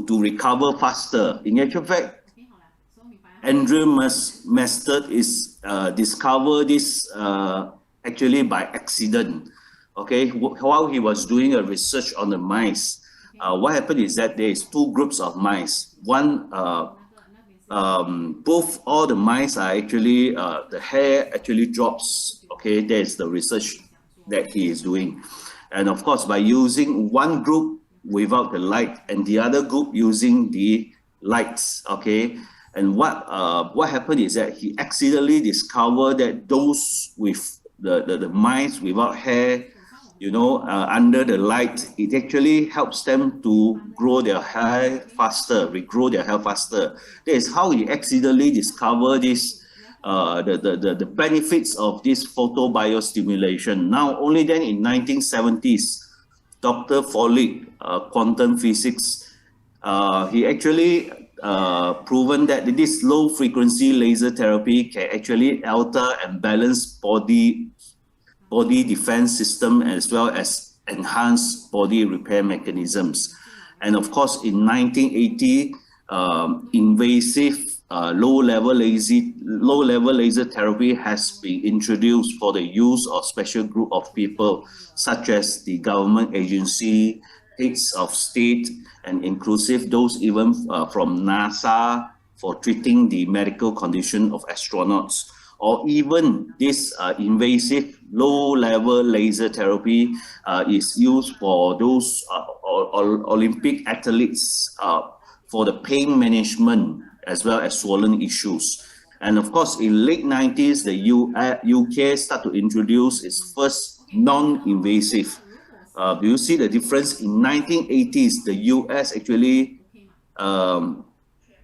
recover faster. In actual fact, Andrew Mastert is discovered this actually by accident. Okay, while he was doing a research on the mice, what happened is that there is two groups of mice. One, both all the mice are actually the hair actually drops. Okay, there's the research that he is doing, and of course by using one group without the light and the other group using the lights. Okay, and what happened is that he accidentally discovered that those with the mice without hair, you know, under the light, it actually helps them to grow their hair faster, regrow their hair faster. That is how he accidentally discovered this, the benefits of this photobiostimulation. Now, only then in 1970s, Dr. Follick, quantum physics, he actually proven that this low frequency laser therapy can actually alter and balance body defense system as well as enhance body repair mechanisms. And of course, in 1980, invasive low-level laser therapy has been introduced for the use of special group of people, such as the government agency, heads of state, and inclusive those even from NASA for treating the medical condition of astronauts. Or even this invasive low-level laser therapy is used for those Olympic athletes for the pain management as well as swollen issues. And of course, in late 90s, the UK started to introduce its first non-invasive. Do you see the difference? In 1980s, the US actually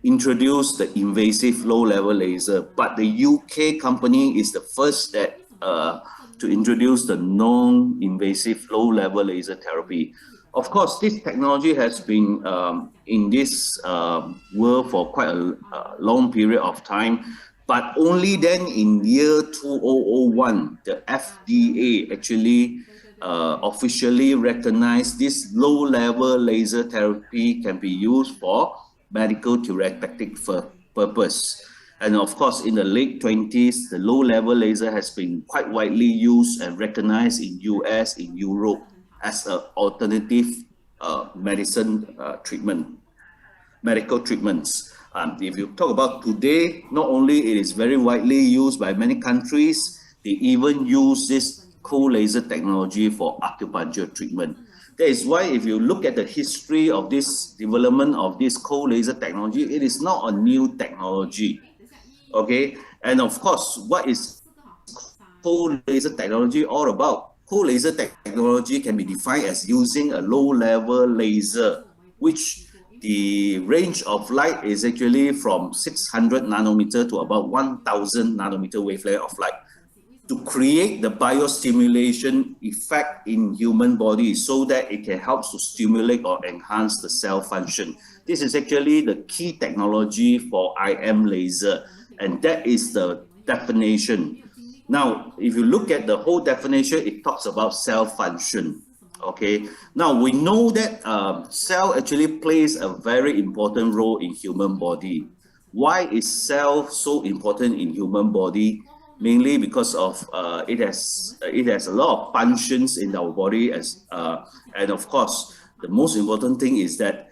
introduced the invasive low-level laser, but the UK company is the first that to introduce the non-invasive low-level laser therapy. Of course, this technology has been in this world for quite a long period of time, but only then in year 2001, the FDA actually officially recognized this low-level laser therapy can be used for medical therapeutic purpose. And of course, in the late 20s, the low-level laser has been quite widely used and recognized in US, in Europe, as an alternative medical treatments. If you talk about today, not only it is very widely used by many countries, they even use this cold laser technology for acupuncture treatment. That is why if you look at the history of this development of this cold laser technology, it is not a new technology. Okay, and of course, what is cold laser technology all about? Cold laser technology can be defined as using a low-level laser, which the range of light is actually from 600 nanometer to about 1000 nanometer wavelength of light, to create the biostimulation effect in human body so that it can help to stimulate or enhance the cell function. This is actually the key technology for IM laser, and that is the definition. Now, if you look at the whole definition, it talks about cell function. Okay, now we know that cell actually plays a very important role in human body. Why is cell so important in human body? Mainly because of it has a lot of functions in our body, as and of course the most important thing is that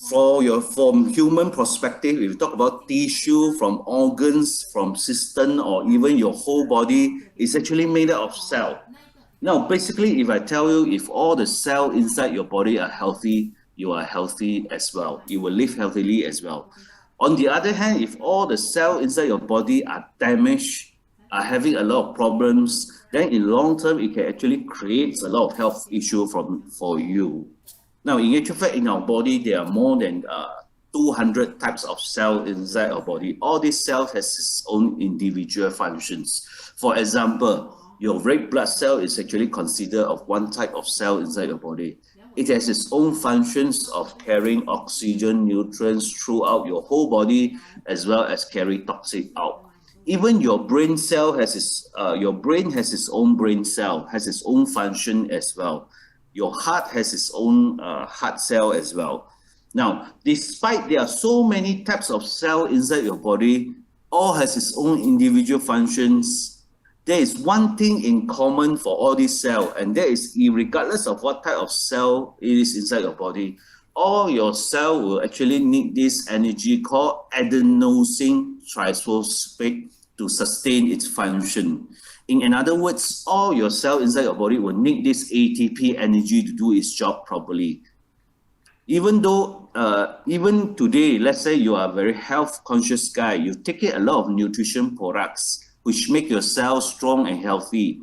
from human perspective, if you talk about tissue, from organs, from system, or even your whole body, is actually made up of cell. Now, basically, if I tell you if all the cells inside your body are healthy, you are healthy as well. You will live healthily as well. On the other hand, if all the cells inside your body are damaged, are having a lot of problems, then in long term, it can actually create a lot of health issues for you. Now, in actual fact, in our body, there are more than 200 types of cells inside our body. All these cells has its own individual functions. For example, your red blood cell is actually considered of one type of cell inside your body. It has its own functions of carrying oxygen, nutrients throughout your whole body, as well as carry toxic out. Even your brain cell has its own brain cell, has its own function as well. Your heart has its own heart cell as well. Now, despite there are so many types of cell inside your body, all has its own individual functions, there is one thing in common for all these cells, and that is regardless of what type of cell it is inside your body, all your cell will actually need this energy called adenosine triphosphate to sustain its function. In other words, all your cells inside your body will need this ATP energy to do its job properly. Even though, even today, let's say you are a very health conscious guy, you take a lot of nutrition products which make your cells strong and healthy.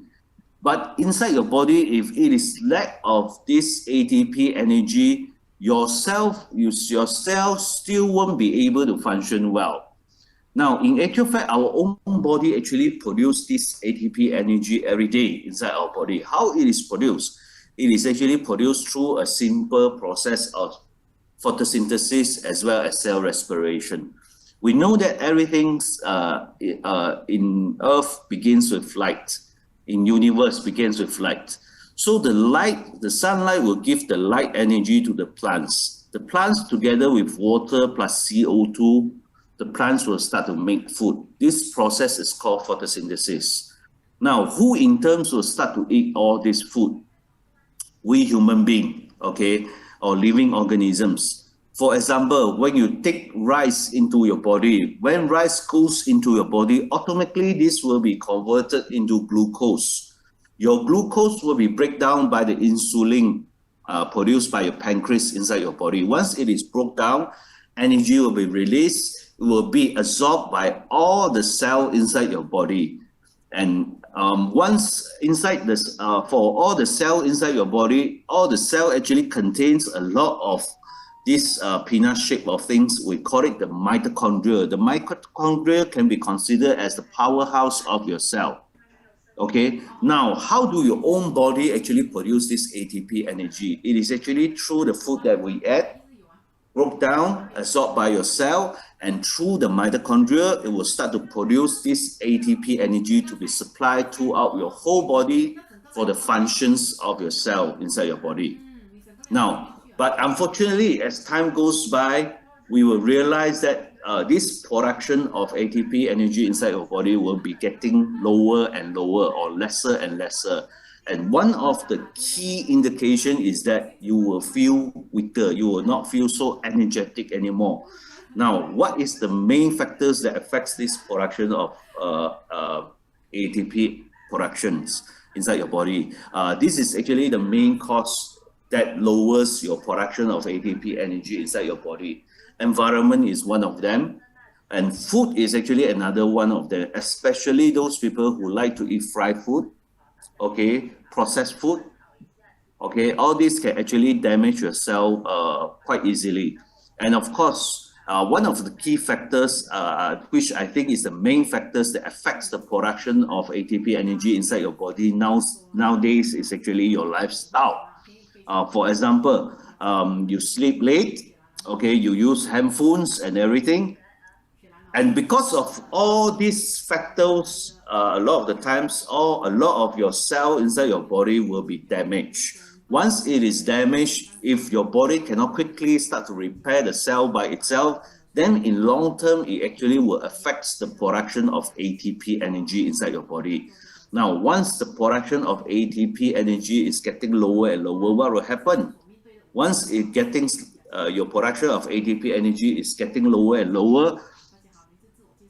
But inside your body, if it is lack of this ATP energy, your cells still won't be able to function well. Now, in actual fact, our own body actually produces this ATP energy every day inside our body. How it is produced? It is actually produced through a simple process of photosynthesis as well as cell respiration. We know that everything in Earth begins with light, in universe begins with light. So the sunlight will give the light energy to the plants. The plants together with water plus CO2, the plants will start to make food. This process is called photosynthesis. Now, who in terms will start to eat all this food? We human beings, okay, or living organisms. For example, when you take rice into your body, when rice goes into your body, automatically this will be converted into glucose. Your glucose will be broken down by the insulin produced by your pancreas inside your body. Once it is broken down, energy will be released. It will be absorbed by all the cells inside your body. And once inside this, for all the cell inside your body, all the cell actually contains a lot of this peanut shape of things. We call it the mitochondria. The mitochondria can be considered as the powerhouse of your cell. Okay, now how do your own body actually produce this ATP energy? It is actually through the food that we eat, broke down, absorbed by your cell, and through the mitochondria, it will start to produce this ATP energy to be supplied throughout your whole body for the functions of your cell inside your body. Now, but unfortunately, as time goes by, we will realize that this production of ATP energy inside your body will be getting lower and lower, or lesser and lesser. And one of the key indication is that you will feel weaker. You will not feel so energetic anymore. Now, what is the main factors that affects this production of ATP productions inside your body? This is actually the main cause that lowers your production of ATP energy inside your body. Environment is one of them, and food is actually another one of them, especially those people who like to eat fried food, okay, processed food, okay, all this can actually damage your cell quite easily. And of course, one of the key factors, which I think is the main factors that affects the production of ATP energy inside your body nowadays is actually your lifestyle. For example, you sleep late, okay, you use handphones and everything. And because of all these factors, a lot of the times, a lot of your cell inside your body will be damaged. Once it is damaged, if your body cannot quickly start to repair the cell by itself, then in long term, it actually will affect the production of ATP energy inside your body. Now, once the production of ATP energy is getting lower and lower, what will happen? Once your production of ATP energy is getting lower and lower,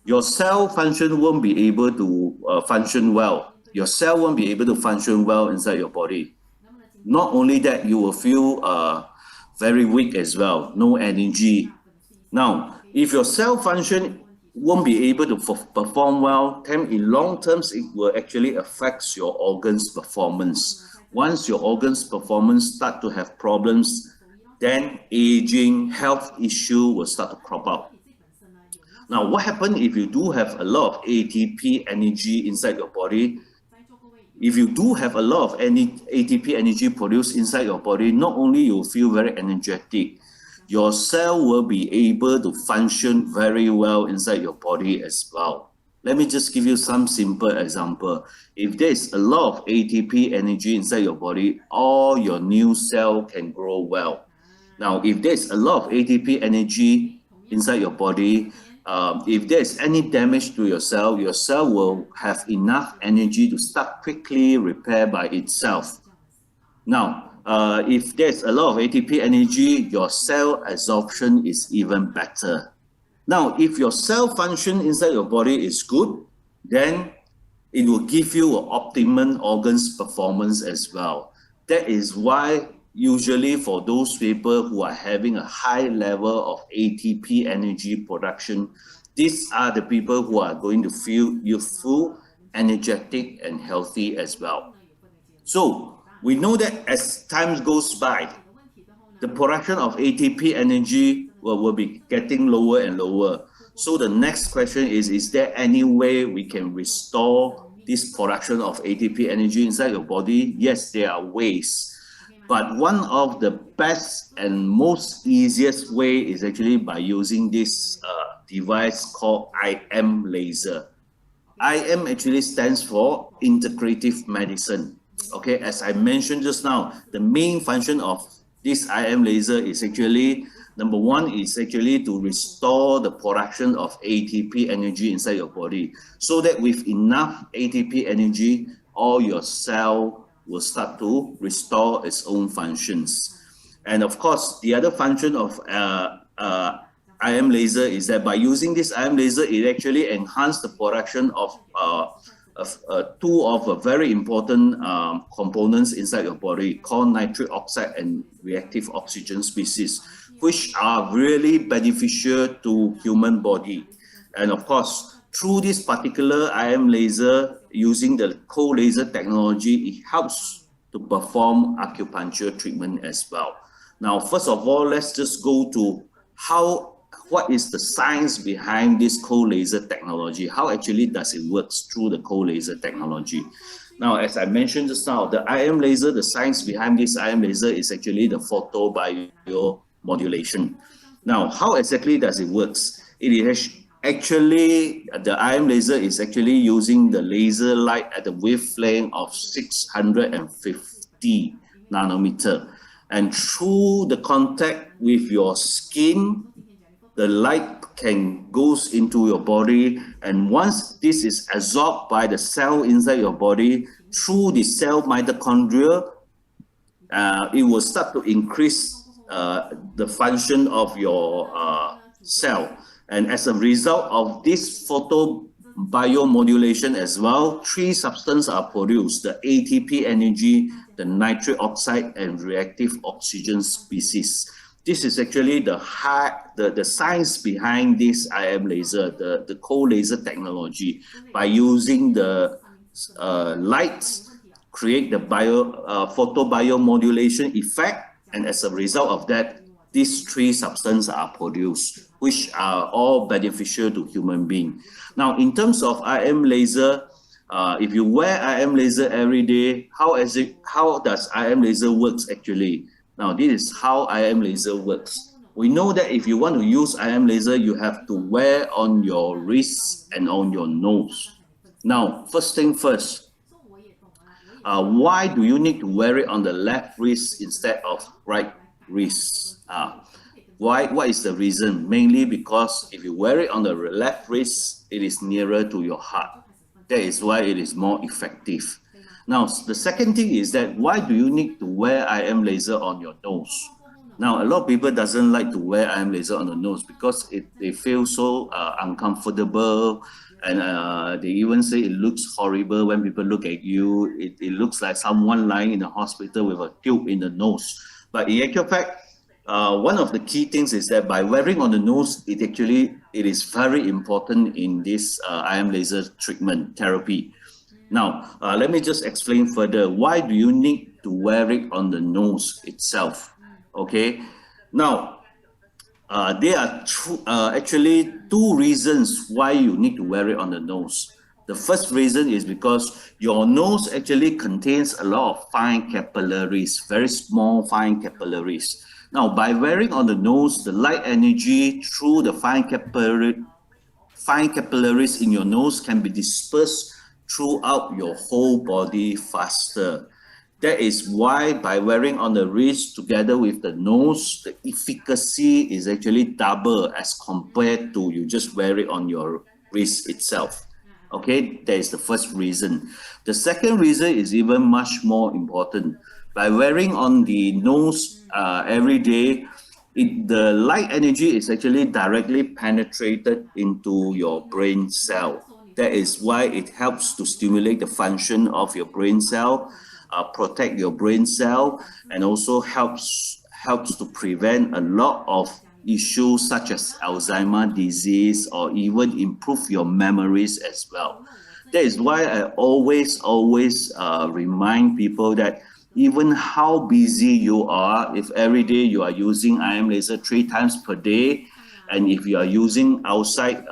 your cell function won't be able to function well. Your cell won't be able to function well inside your body. Not only that, you will feel very weak as well, no energy. Now, if your cell function won't be able to perform well, then in long terms, it will actually affect your organs' performance. Once your organs' performance start to have problems, then aging, health issue will start to crop up. Now, what happens if you do have a lot of ATP energy inside your body? If you do have a lot of ATP energy produced inside your body, not only you feel very energetic, your cell will be able to function very well inside your body as well. Let me just give you some simple example. If there's a lot of ATP energy inside your body, all your new cell can grow well. Now, if there's a lot of ATP energy inside your body, if there's any damage to your cell will have enough energy to start quickly repair by itself. Now, if there's a lot of ATP energy, your cell absorption is even better. Now, if your cell function inside your body is good, then it will give you an optimum organs performance as well. That is why usually for those people who are having a high level of ATP energy production, these are the people who are going to feel youthful, energetic, and healthy as well. So we know that as time goes by, the production of ATP energy will be getting lower and lower. So the next question is there any way we can restore this production of ATP energy inside your body? Yes, there are ways. But one of the best and most easiest way is actually by using this device called IM laser. IM actually stands for integrative medicine. Okay, as I mentioned just now, the main function of this IM laser is actually, number one, is actually to restore the production of ATP energy inside your body, so that with enough ATP energy, all your cell will start to restore its own functions. And of course, the other function of IM laser is that by using this IM laser, it actually enhances the production of two of very important components inside your body called nitric oxide and reactive oxygen species, which are really beneficial to human body. And of course, through this particular IM laser, using the cold laser technology, it helps to perform acupuncture treatment as well. Now, first of all, let's just go to what is the science behind this cold laser technology? How actually does it work through the cold laser technology? Now, as I mentioned just now, the IM laser, the science behind this IM laser is actually the photobiomodulation. Now, how exactly does it work? It is actually, the IM laser is actually using the laser light at the wavelength of 650 nanometer. And through the contact with your skin, the light can goes into your body, and once this is absorbed by the cell inside your body through the cell mitochondria, it will start to increase the function of your cell. And as a result of this photobiomodulation as well, three substances are produced: the ATP energy, the nitric oxide, and reactive oxygen species. This is actually the science behind this IM laser, the cold laser technology. By using the lights, create the photobiomodulation effect, and as a result of that, these three substances are produced, which are all beneficial to human beings. Now, in terms of IM laser, if you wear IM laser every day, how does IM laser works actually? Now, this is how IM laser works. We know that if you want to use IM laser, you have to wear on your wrist and on your nose. Now, first thing first, why do you need to wear it on the left wrist instead of right wrist? What is the reason? Mainly because if you wear it on the left wrist, it is nearer to your heart. That is why it is more effective. Now, the second thing is that why do you need to wear IM laser on your nose? Now, a lot of people doesn't like to wear IM laser on the nose because they feel so uncomfortable, and they even say it looks horrible when people look at you. It looks like someone lying in the hospital with a tube in the nose. But in actual fact, one of the key things is that by wearing on the nose, it is very important in this IM laser treatment therapy. Now, let me just explain further. Why do you need to wear it on the nose itself? Okay. Now, there are actually two reasons why you need to wear it on the nose. The first reason is because your nose actually contains a lot of fine capillaries, very small fine capillaries. Now, by wearing on the nose, the light energy through the fine capillaries in your nose can be dispersed throughout your whole body faster. That is why by wearing on the wrist together with the nose, the efficacy is actually double as compared to you just wear it on your wrist itself. Okay, that is the first reason. The second reason is even much more important. By wearing on the nose every day, the light energy is actually directly penetrated into your brain cell. That is why it helps to stimulate the function of your brain cell, protect your brain cell, and also helps to prevent a lot of issues such as Alzheimer's disease, or even improve your memories as well. That is why I always remind people that even how busy you are, if every day you are using IM laser 3 times per day, and if you are using outside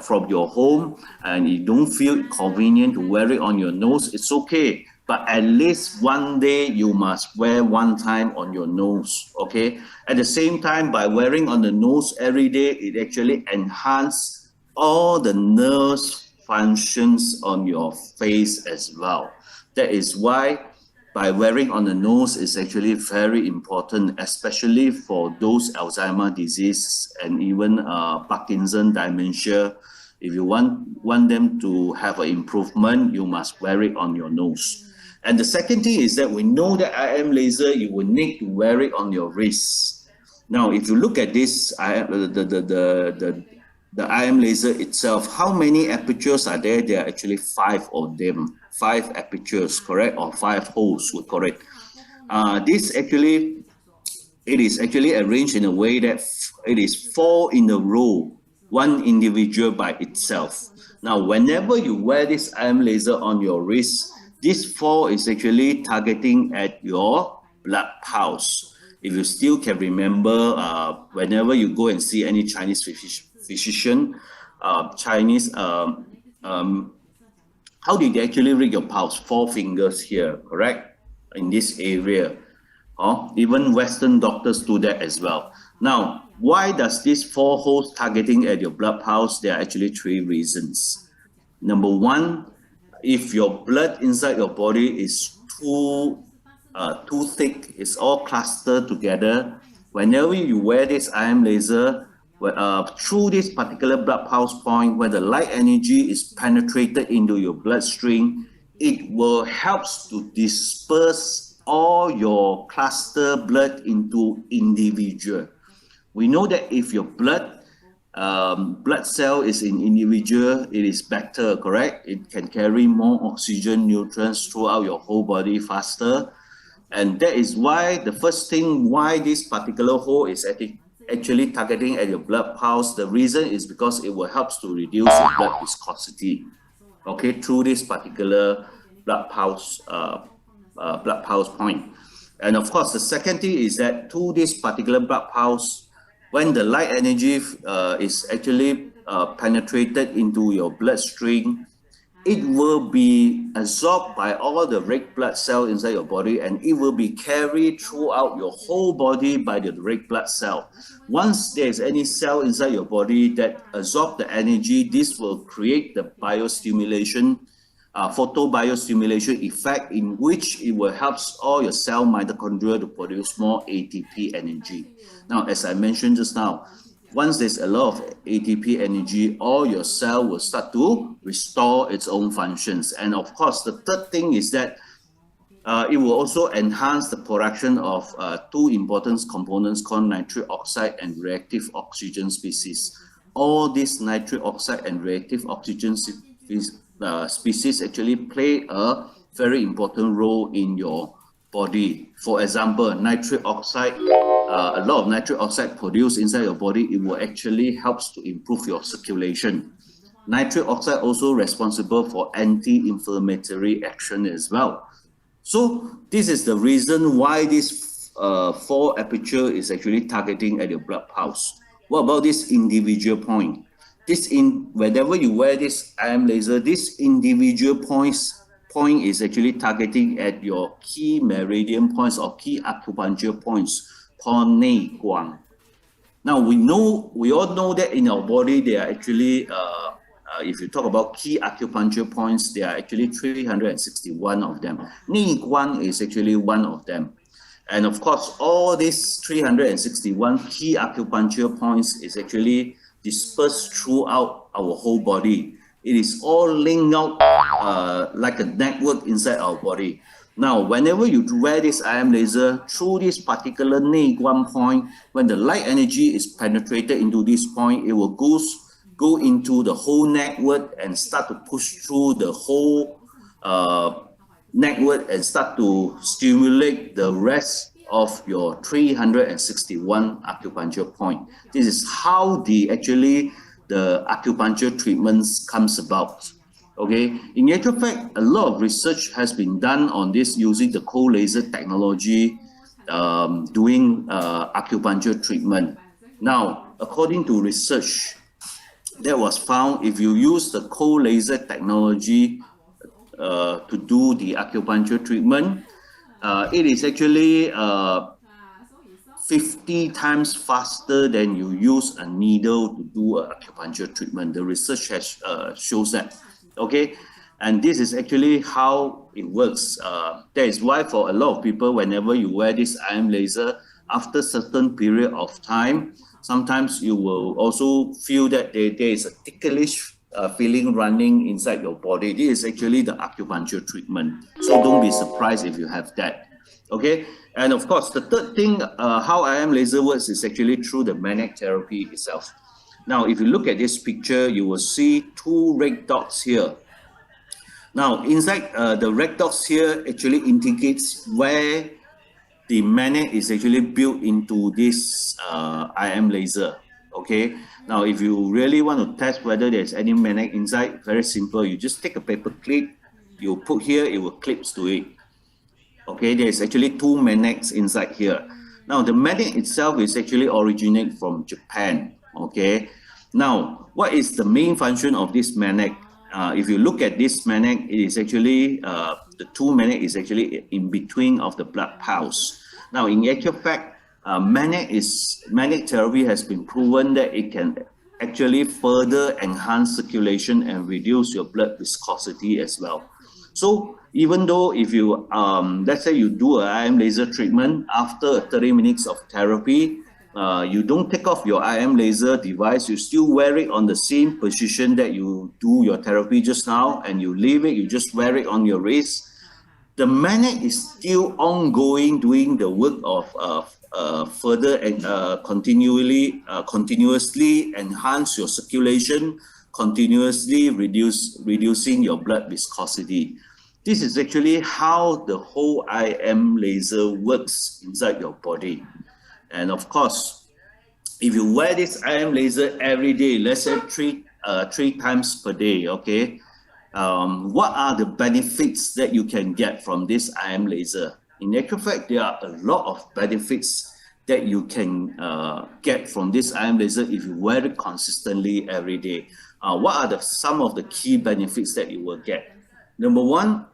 from your home and you don't feel convenient to wear it on your nose, it's okay. But at least one day you must wear 1 time on your nose, okay? At the same time, by wearing on the nose every day, it actually enhances all the nerves functions on your face as well. That is why by wearing on the nose is actually very important, especially for those Alzheimer's disease and even Parkinson dementia. If you want them to have an improvement, you must wear it on your nose. And the second thing is that we know that IM laser, you will need to wear it on your wrist. Now, if you look at this, the IM laser itself, how many apertures are there? There are actually 5 of them, 5 apertures, correct? Or 5 holes, we're correct. This actually, it is actually arranged in a way that it is 4 in a row, one individual by itself. Now, whenever you wear this IM laser on your wrist, this 4 is actually targeting at your blood pulse. If you still can remember, whenever you go and see any Chinese physician, Chinese, how did they actually read your pulse? 4 fingers here, correct? In this area. Even Western doctors do that as well. Now, why does this 4 holes targeting at your blood pulse? There are actually 3 reasons. Number 1, if your blood inside your body is too thick, it's all clustered together, whenever you wear this IM laser, through this particular blood pulse point where the light energy is penetrated into your bloodstream, it will help to disperse all your cluster blood into individual. We know that if your blood cell is in individual, it is better, correct? It can carry more oxygen, nutrients throughout your whole body faster. And that is why the first thing why this particular hole is actually targeting at your blood pulse, the reason is because it will help to reduce your blood viscosity, okay, through this particular blood pulse point. And of course, the second thing is that through this particular blood pulse, when the light energy is actually penetrated into your bloodstream, it will be absorbed by all the red blood cells inside your body, and it will be carried throughout your whole body by the red blood cell. Once there's any cell inside your body that absorb the energy, this will create the biostimulation, photobiostimulation effect, in which it will help all your cell mitochondria to produce more ATP energy. Now, as I mentioned just now, once there's a lot of ATP energy, all your cell will start to restore its own functions. And of course, the third thing is that it will also enhance the production of 2 important components called nitric oxide and reactive oxygen species. All these nitric oxide and reactive oxygen species actually play a very important role in your body. For example, nitric oxide, a lot of nitric oxide produced inside your body, it will actually helps to improve your circulation. Nitric oxide also responsible for anti-inflammatory action as well. So this is the reason why this 4 aperture is actually targeting at your blood pulse. What about this individual point? Whenever you wear this IM laser, this individual point is actually targeting at your key meridian points or key acupuncture points called Nei Guang. Now we all know that in our body there are actually if you talk about key acupuncture points, there are actually 361 of them. 内关 is actually one of them. And of course, all these 361 key acupuncture points is actually dispersed throughout our whole body. It is all linked out like a network inside our body. Now, whenever you wear this IM laser, through this particular 内关 point, when the light energy is penetrated into this point, it will go into the whole network and start to push through the whole network and start to stimulate the rest of your 361 acupuncture point. This is how the acupuncture treatments comes about. Okay, in actual fact, a lot of research has been done on this using the cold laser technology, doing acupuncture treatment. Now, according to research that was found, if you use the cold laser technology to do the acupuncture treatment, it is actually 50 times faster than you use a needle to do acupuncture treatment. The research has shows that. Okay, and this is actually how it works. That is why for a lot of people, whenever you wear this IM laser, after certain period of time, sometimes you will also feel that there is a ticklish feeling running inside your body. This is actually the acupuncture treatment. So don't be surprised if you have that. Okay, and of course, the third thing, how IM laser works is actually through the magnetic therapy itself. Now, if you look at this picture, you will see two red dots here. Now, inside the red dots here actually indicates where the magnet is actually built into this IM laser. Okay. Now, if you really want to test whether there's any magnet inside, very simple. You just take a paper clip, you put here, it will clip to it. Okay, there's actually two magnets inside here. Now, the magnet itself is actually originate from Japan. Okay, now what is the main function of this magnet? If you look at this magnet, it is actually the two magnet is actually in between of the blood pulse. Now, in actual fact, magnetic therapy has been proven that it can actually further enhance circulation and reduce your blood viscosity as well. So even though if you let's say you do a IM laser treatment, after 30 minutes of therapy, you don't take off your IM laser device, you still wear it on the same position that you do your therapy just now, and you leave it, you just wear it on your wrist. The magnet is still ongoing, doing the work of further and continuously enhance your circulation, continuously reducing your blood viscosity. This is actually how the whole IM laser works inside your body. And of course, if you wear this IM laser every day, let's say three times per day, okay, what are the benefits that you can get from this IM laser? In actual fact, there are a lot of benefits that you can get from this IM laser if you wear it consistently every day. What are some of the key benefits that you will get? Number one,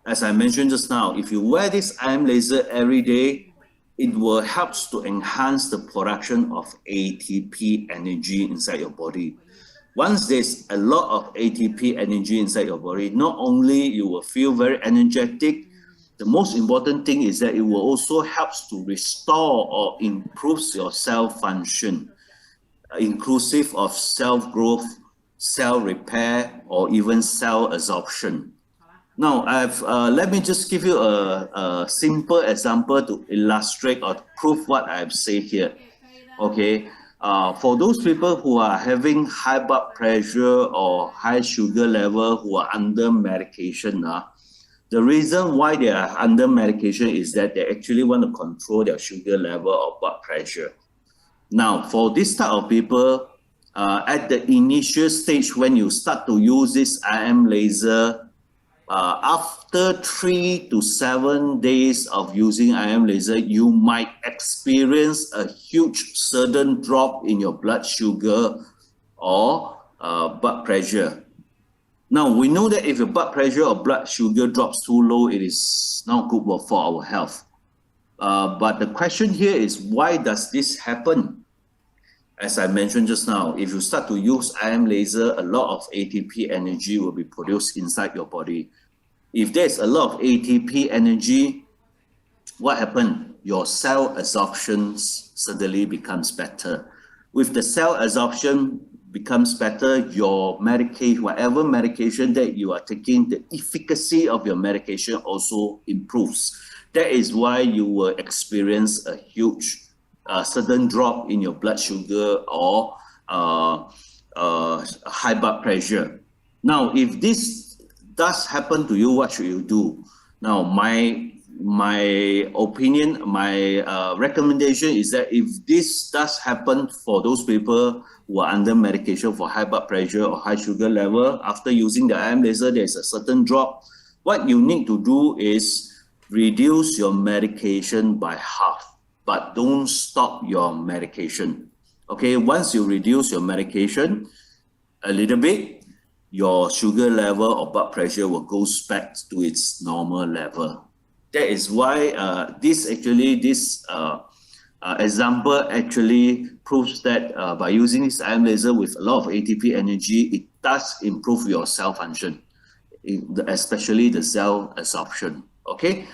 as I mentioned just now, if you wear this IM laser every day, it will help to enhance the production of ATP energy inside your body. Once there's a lot of ATP energy inside your body, not only you will feel very energetic, the most important thing is that it will also help to restore or improve your cell function, inclusive of cell growth, cell repair, or even cell absorption. Now, let me just give you a simple example to illustrate or prove what I've said here. Okay, for those people who are having high blood pressure or high sugar level who are under medication, the reason why they are under medication is that they actually want to control their sugar level or blood pressure. Now, for this type of people, at the initial stage when you start to use this IM laser, after 3 to 7 days of using IM laser, you might experience a huge sudden drop in your blood sugar or blood pressure. Now, we know that if your blood pressure or blood sugar drops too low, it is not good for our health. But the question here is, why does this happen? as I mentioned just now, if you start to use IM laser, a lot of ATP energy will be produced inside your body. If there's a lot of ATP energy, what happened? Your cell absorption suddenly becomes better. With the cell absorption becomes better, your medication, whatever medication that you are taking, the efficacy of your medication also improves. That is why you will experience a huge sudden drop in your blood sugar or high blood pressure. Now, if this does happen to you, what should you do? Now, my opinion, my recommendation is that if this does happen for those people who are under medication for high blood pressure or high sugar level, after using the IM laser, there's a certain drop. What you need to do is reduce your medication by half, but don't stop your medication. Okay, once you reduce your medication a little bit, your sugar level or blood pressure will go back to its normal level. That is why this example actually proves that by using this IM laser with a lot of ATP energy, it does improve your cell function, especially the cell absorption. Okay,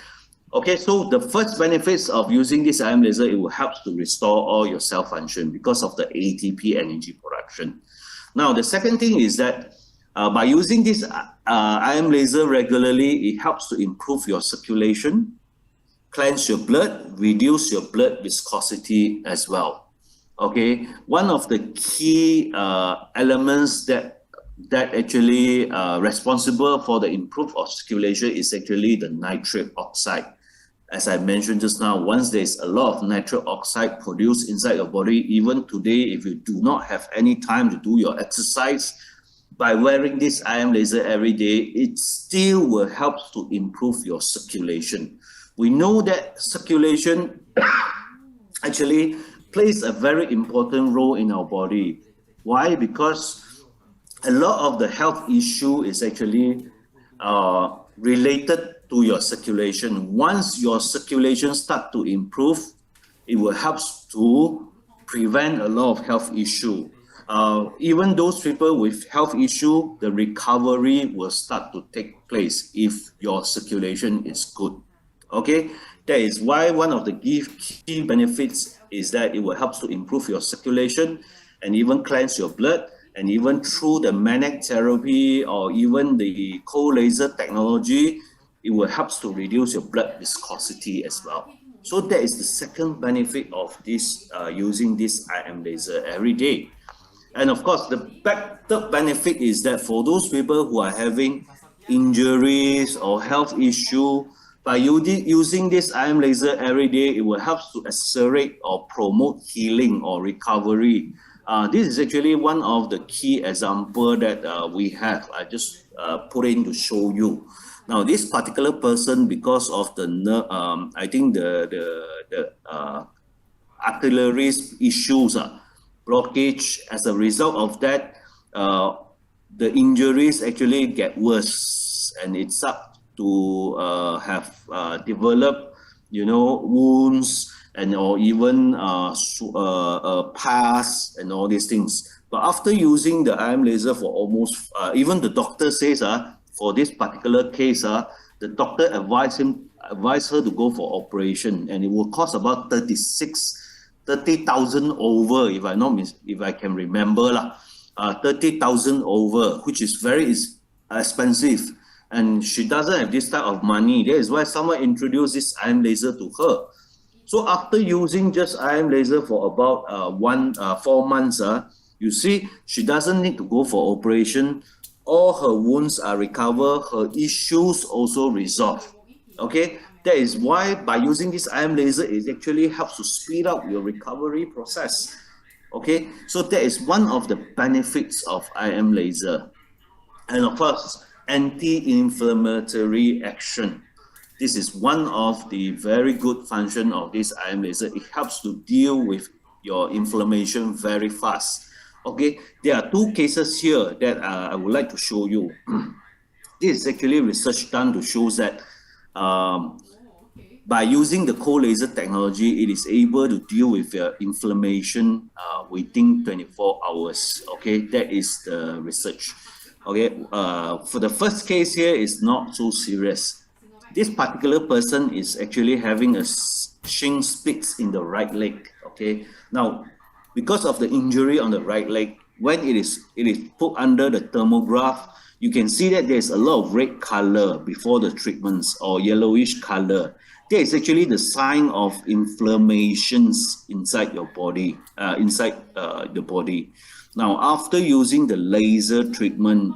so the first benefits of using this IM laser, it will help to restore all your cell function because of the ATP energy production. Now, the second thing is that by using this IM laser regularly, it helps to improve your circulation, cleanse your blood, reduce your blood viscosity as well. Okay, one of the key elements that actually responsible for the improvement of circulation is actually the nitric oxide. As I mentioned just now, once there's a lot of nitric oxide produced inside your body, even today, if you do not have any time to do your exercise, by wearing this IM laser every day, it still will help to improve your circulation. We know that circulation actually plays a very important role in our body. Why? Because a lot of the health issue is actually related to your circulation. Once your circulation starts to improve, it will help to prevent a lot of health issue. Even those people with health issue, the recovery will start to take place if your circulation is good. Okay, that is why one of the key benefits is that it will help to improve your circulation and even cleanse your blood, and even through the magnetic therapy or even the cold laser technology, it will help to reduce your blood viscosity as well. So that is the second benefit of this using this IM laser every day. And of course, the third benefit is that for those people who are having injuries or health issue, by using this IM laser every day, it will help to accelerate or promote healing or recovery. This is actually one of the key examples that we have. I just put in to show you. Now, this particular person, because of the I think the artery issues, blockage, as a result of that, the injuries actually get worse, and it's up to have developed, wounds and or even pus and all these things. But after using the IM laser for almost, even the doctor says, for this particular case, the doctor advised her to go for operation, and it will cost about 30,000 over, if I can remember, 30,000 over, which is very expensive. And she doesn't have this type of money. That is why someone introduced this IM laser to her. So after using just IM laser for about 4 months, you see, she doesn't need to go for operation. All her wounds are recovered. Her issues also resolved. Okay, that is why by using this IM laser, it actually helps to speed up your recovery process. Okay, so that is one of the benefits of IM laser. And of course, anti-inflammatory action. This is one of the very good function of this IM laser. It helps to deal with your inflammation very fast. Okay, there are 2 cases here that I would like to show you. This is actually research done to show that by using the cold laser technology, it is able to deal with inflammation within 24 hours. Okay, that is the research. Okay, for the first case here, is not so serious. This particular person is actually having a shin splits in the right leg. Okay, now because of the injury on the right leg, when it is put under the thermograph, you can see that there's a lot of red color before the treatments, or yellowish color. That is actually the sign of inflammations inside your body, inside the body. Now, after using the laser treatment,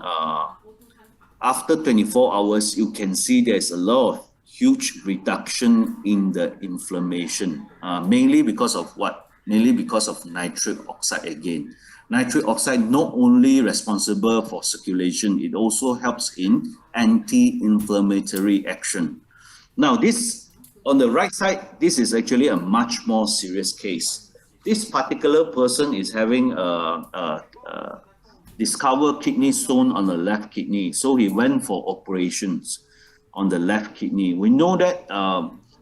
after 24 hours, you can see there's a lot of huge reduction in the inflammation, mainly because of what? Mainly because of nitric oxide again. Nitric oxide not only responsible for circulation, it also helps in anti-inflammatory action. Now, this on the right side, this is actually a much more serious case. This particular person is having a discovered kidney stone on the left kidney, so he went for operations on the left kidney. We know that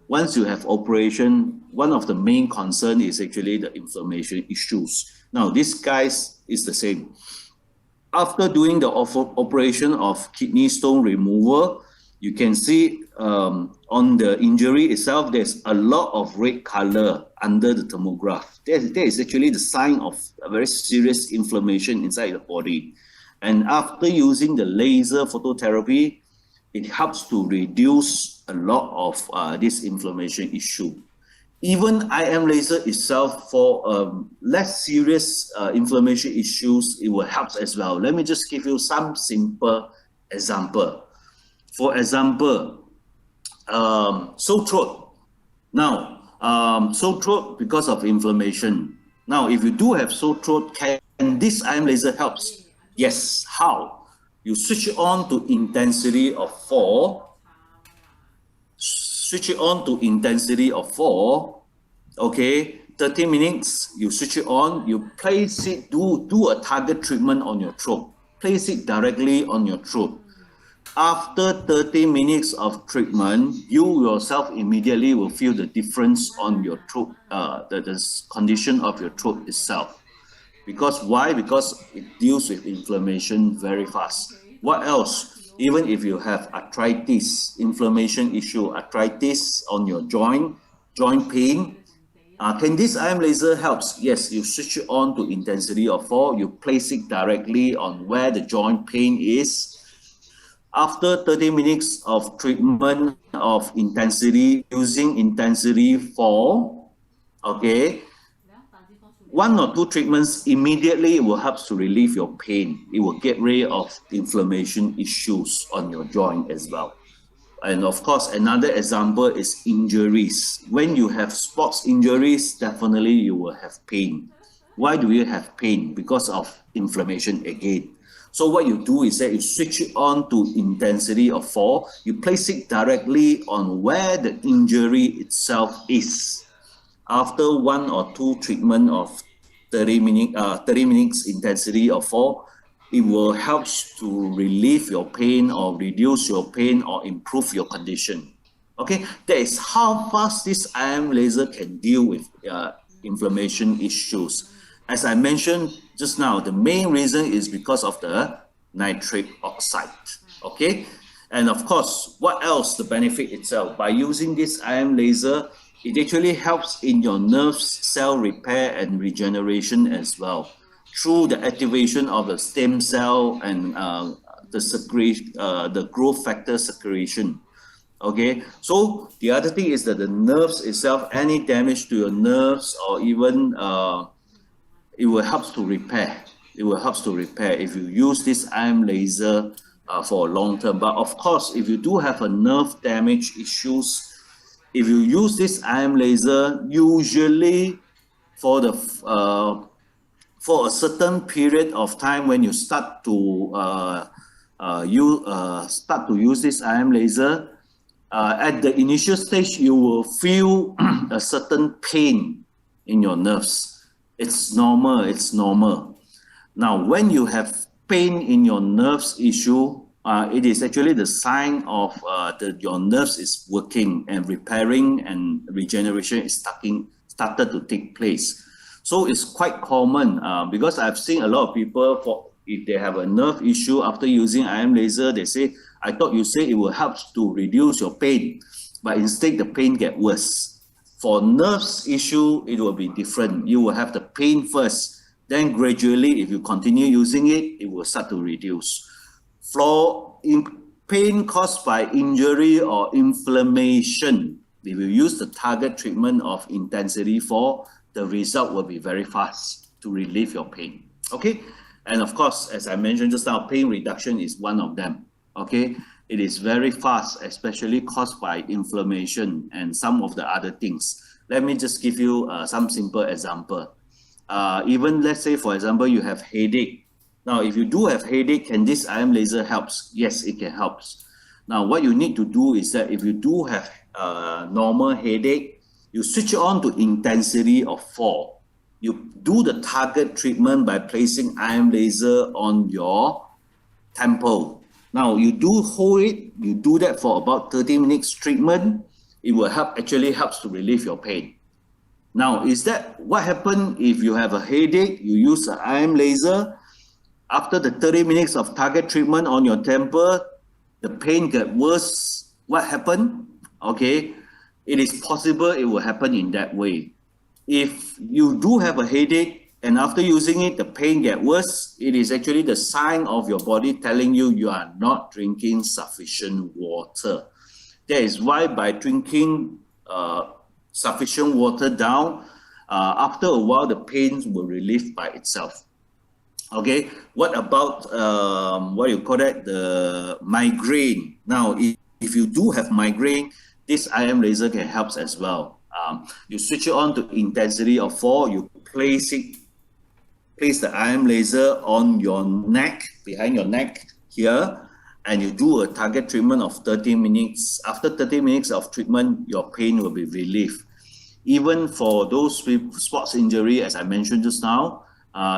once you have operation, one of the main concern is actually the inflammation issues. Now, this guy's is the same. After doing the operation of kidney stone removal, you can see on the injury itself, there's a lot of red color under the thermograph. That is actually the sign of a very serious inflammation inside the body. And after using the laser phototherapy, it helps to reduce a lot of this inflammation issue. Even IM laser itself, for less serious inflammation issues, it will help as well. Let me just give you some simple example. For example, sore throat. Now, sore throat because of inflammation. Now, if you do have sore throat, can this IM laser helps? Yes. How? You switch it on to intensity of 4. Switch it on to intensity of 4. Okay, 30 minutes, you switch it on, you place it, do a target treatment on your throat. Place it directly on your throat. After 30 minutes of treatment, you yourself immediately will feel the difference on your throat, the condition of your throat itself. Because why? Because it deals with inflammation very fast. What else? Even if you have arthritis, inflammation issue, arthritis on your joint pain, can this IM laser helps? Yes, you switch it on to intensity of 4, you place it directly on where the joint pain is. After 30 minutes of treatment of intensity, using intensity 4, okay, 1 or 2 treatments immediately will help to relieve your pain. It will get rid of inflammation issues on your joint as well. And of course, another example is injuries. When you have sports injuries, definitely you will have pain. Why do you have pain? Because of inflammation again. So what you do is that you switch it on to intensity of 4. You place it directly on where the injury itself is. After 1 or 2 treatment of 30 minutes intensity of 4, it will help to relieve your pain or reduce your pain or improve your condition. Okay, that is how fast this IM laser can deal with inflammation issues. As I mentioned just now, the main reason is because of the nitric oxide. Okay, and of course, what else? The benefit itself. By using this IM laser, it actually helps in your nerve cell repair and regeneration as well, through the activation of the stem cell and the growth factor secretion. Okay, so the other thing is that the nerves itself, any damage to your nerves or even it will help to repair. It will help to repair if you use this IM laser for a long term. But of course, if you do have a nerve damage issues, if you use this IM laser, usually for the for a certain period of time when you start to use this IM laser, at the initial stage you will feel a certain pain in your nerves. It's normal. Now, when you have pain in your nerves issue, it is actually the sign of your nerves is working and repairing and regeneration is started to take place. So it's quite common because I've seen a lot of people, if they have a nerve issue after using IM laser, they say, I thought you say it will help to reduce your pain, but instead the pain get worse. For nerves issue, it will be different. You will have the pain first, then gradually, if you continue using it, it will start to reduce. For pain caused by injury or inflammation, if you use the target treatment of intensity 4, the result will be very fast to relieve your pain. Okay, and of course, as I mentioned just now, pain reduction is one of them. Okay, it is very fast, especially caused by inflammation and some of the other things. Let me just give you some simple example. Even let's say, for example, you have headache. Now, if you do have headache, can this IM laser helps? Yes, it can help. Now, what you need to do is that if you do have normal headache, you switch on to intensity of 4. You do the target treatment by placing IM laser on your temple. Now, you do hold it, you do that for about 30 minutes treatment. It will actually helps to relieve your pain. Now, is that what happens if you have a headache, you use an IM laser, after the 30 minutes of target treatment on your temple, the pain get worse. What happened? Okay, it is possible it will happen in that way. If you do have a headache and after using it, the pain get worse, it is actually the sign of your body telling you you are not drinking sufficient water. That is why by drinking sufficient water down, after a while, the pain will relieve by itself. Okay, what about what you call that, the migraine? Now, if you do have migraine, this IM laser can help as well. You switch it on to intensity of 4, you place the IM laser on your neck, behind your neck here, and you do a target treatment of 30 minutes. After 30 minutes of treatment, your pain will be relieved. Even for those with sports injury, as I mentioned just now,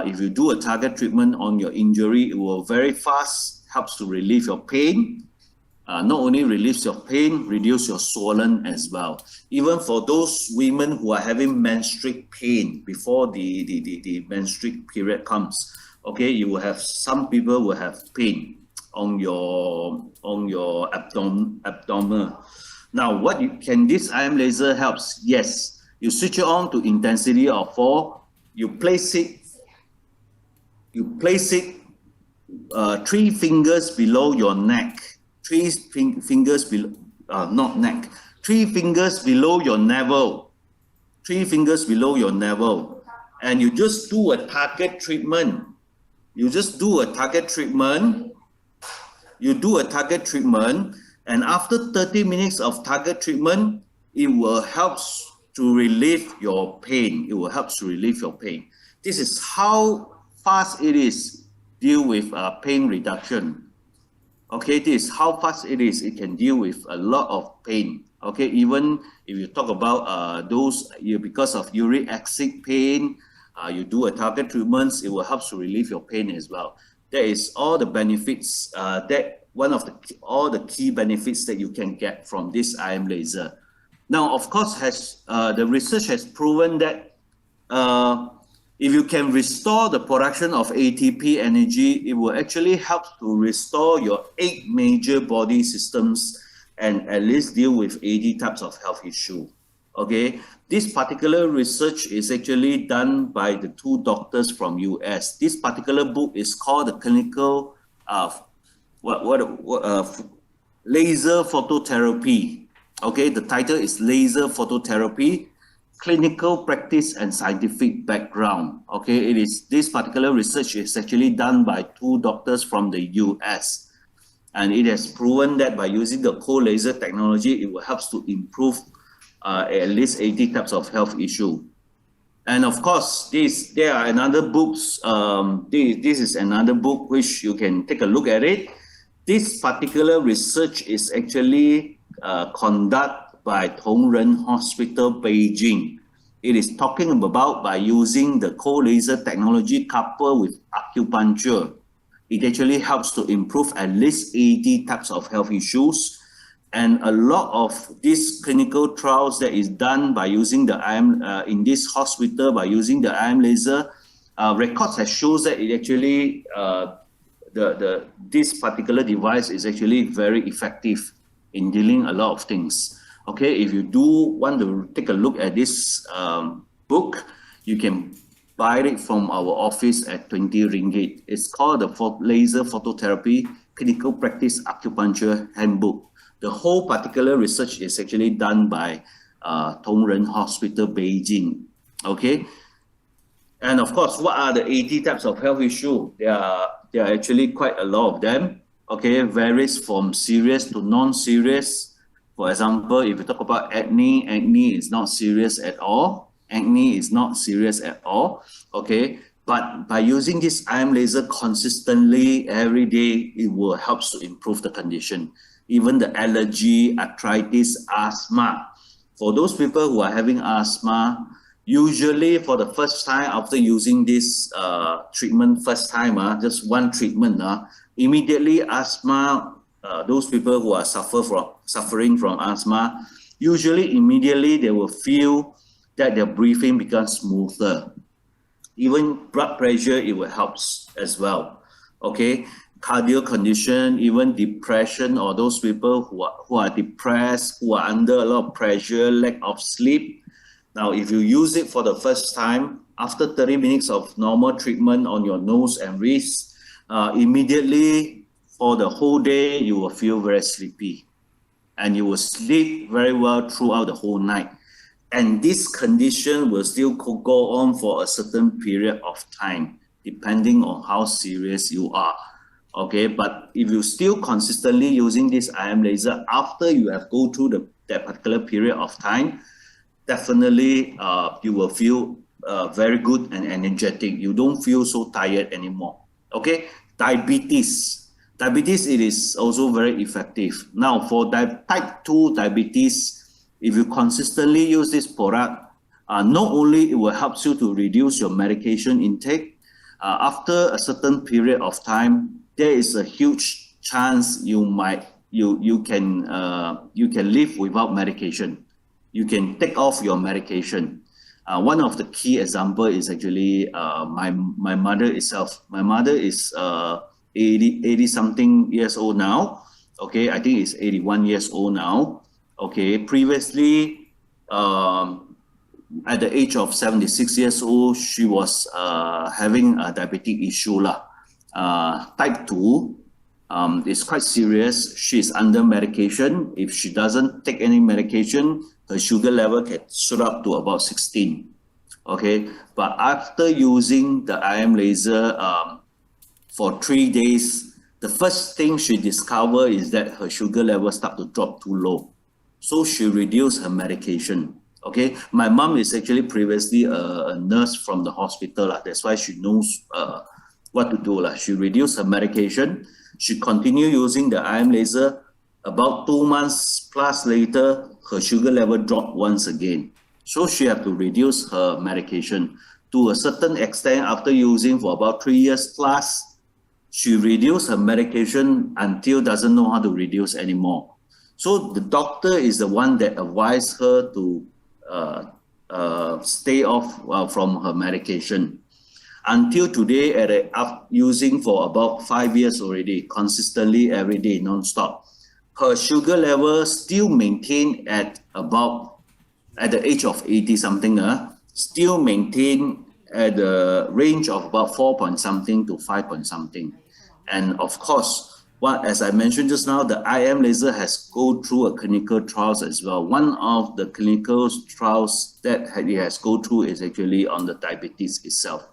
if you do a target treatment on your injury, it will very fast helps to relieve your pain. Not only relieves your pain, reduce your swollen as well. Even for those women who are having menstrual pain before the menstrual period comes, okay, you will have some people will have pain on your abdomen. Now, can this IM laser helps? Yes, you switch it on to intensity of 4. You place it 3 fingers below your neck. 3 fingers below, not neck. 3 fingers below your navel. 3 fingers below your navel, and you just do a target treatment. You do a target treatment, and after 30 minutes of target treatment, it will help to relieve your pain. This is how fast it is deal with pain reduction. Okay, this is how fast it is. It can deal with a lot of pain. Okay, even if you talk about because of uric acid pain, you do a target treatments, it will help to relieve your pain as well. That is all the benefits. All the key benefits that you can get from this IM laser. Now, of course, the research has proven that if you can restore the production of ATP energy, it will actually help to restore your 8 major body systems and at least deal with 80 types of health issue. Okay, this particular research is actually done by the 2 doctors from US. This particular book is called the Clinical Laser Phototherapy. Okay, the title is Laser Phototherapy, Clinical Practice and Scientific Background. Okay, this particular research is actually done by 2 doctors from the US, and it has proven that by using the cold laser technology, it will help to improve at least 80 types of health issue. And of course, there are another books. This is another book which you can take a look at it. This particular research is actually conducted by Tongren Hospital, Beijing. It is talking about by using the cold laser technology coupled with acupuncture. it actually helps to improve at least 80 types of health issues. And a lot of these clinical trials that is done by using the IM in this hospital by using the IM laser, records has shows that it actually this particular device is actually very effective in dealing a lot of things. Okay, if you do want to take a look at this book, you can buy it from our office at 20 ringgit. It's called the Laser Phototherapy Clinical Practice Acupuncture Handbook. The whole particular research is actually done by Tongren Hospital, Beijing. Okay, and of course, what are the 80 types of health issue? There are actually quite a lot of them. Okay, varies from serious to non-serious. For example, if you talk about acne, acne is not serious at all. Acne is not serious at all. Okay, but by using this IM laser consistently every day, it will help to improve the condition. Even the allergy, arthritis, asthma. For those people who are having asthma, usually for the first time after using this treatment, just one treatment, immediately asthma, those people who are suffering from asthma, usually immediately they will feel that their breathing becomes smoother. Even blood pressure, it will help as well. Okay, cardio condition, even depression, or those people who are depressed, who are under a lot of pressure, lack of sleep. Now, if you use it for the first time, after 30 minutes of normal treatment on your nose and wrist, immediately for the whole day, you will feel very sleepy. And you will sleep very well throughout the whole night. And this condition will still go on for a certain period of time, depending on how serious you are. Okay, but if you still consistently using this IM laser after you have go through that particular period of time, definitely you will feel very good and energetic. You don't feel so tired anymore. Okay, diabetes, it is also very effective. Now for type 2 diabetes, if you consistently use this product, not only it will help you to reduce your medication intake, after a certain period of time, there is a huge chance you can live without medication. You can take off your medication. One of the key example is actually my mother itself. My mother is 80 something years old now. Okay, I think it's 81 years old now. Okay, previously at the age of 76 years old, she was having a diabetic issue type 2. It's quite serious. She's under medication. If she doesn't take any medication, her sugar level can shoot up to about 16. Okay, but after using the IM laser for 3 days, the first thing she discovered is that her sugar level start to drop too low. So she reduced her medication. Okay, my mom is actually previously a nurse from the hospital. That's why she knows what to do. She reduced her medication. She continued using the IM laser. About 2 months plus later, her sugar level dropped once again. So she had to reduce her medication. To a certain extent, after using for about 3 years plus, she reduced her medication until doesn't know how to reduce anymore. So the doctor is the one that advised her to stay off from her medication. Until today, using for about 5 years already, consistently every day, non-stop, her sugar level still maintained at the age of 80 something, still maintained at the range of about 4 point something to 5 point something. And of course, as I mentioned just now, the IM laser has go through a clinical trials as well. One of the clinical trials that it has go through is actually on the diabetes itself.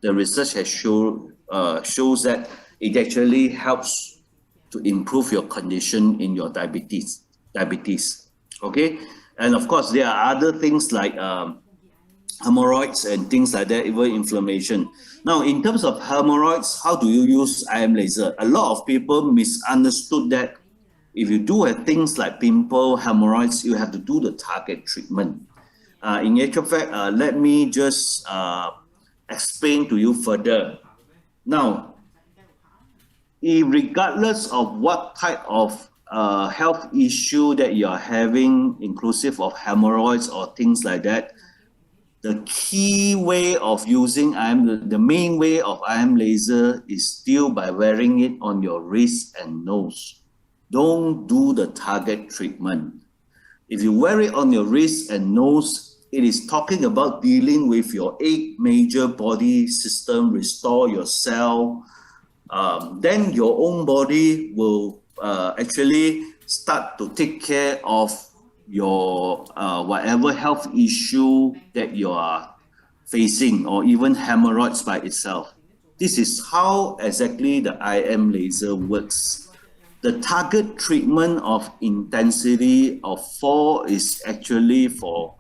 The research has shows that it actually helps to improve your condition in your diabetes. Okay, and of course there are other things like hemorrhoids and things like that, even inflammation. Now, in terms of hemorrhoids, how do you use IM laser? A lot of people misunderstood that if you do have things like pimple, hemorrhoids, you have to do the target treatment. In actual fact, let me just explain to you further. Now, regardless of what type of health issue that you are having, inclusive of hemorrhoids or things like that, the key way of using the main way of IM laser is still by wearing it on your wrist and nose. Don't do the target treatment. If you wear it on your wrist and nose, it is talking about dealing with your 8 major body system, restore your cell. Then your own body will actually start to take care of your whatever health issue that you are facing, or even hemorrhoids by itself. This is how exactly the IM laser works. The target treatment of intensity of 4 is actually for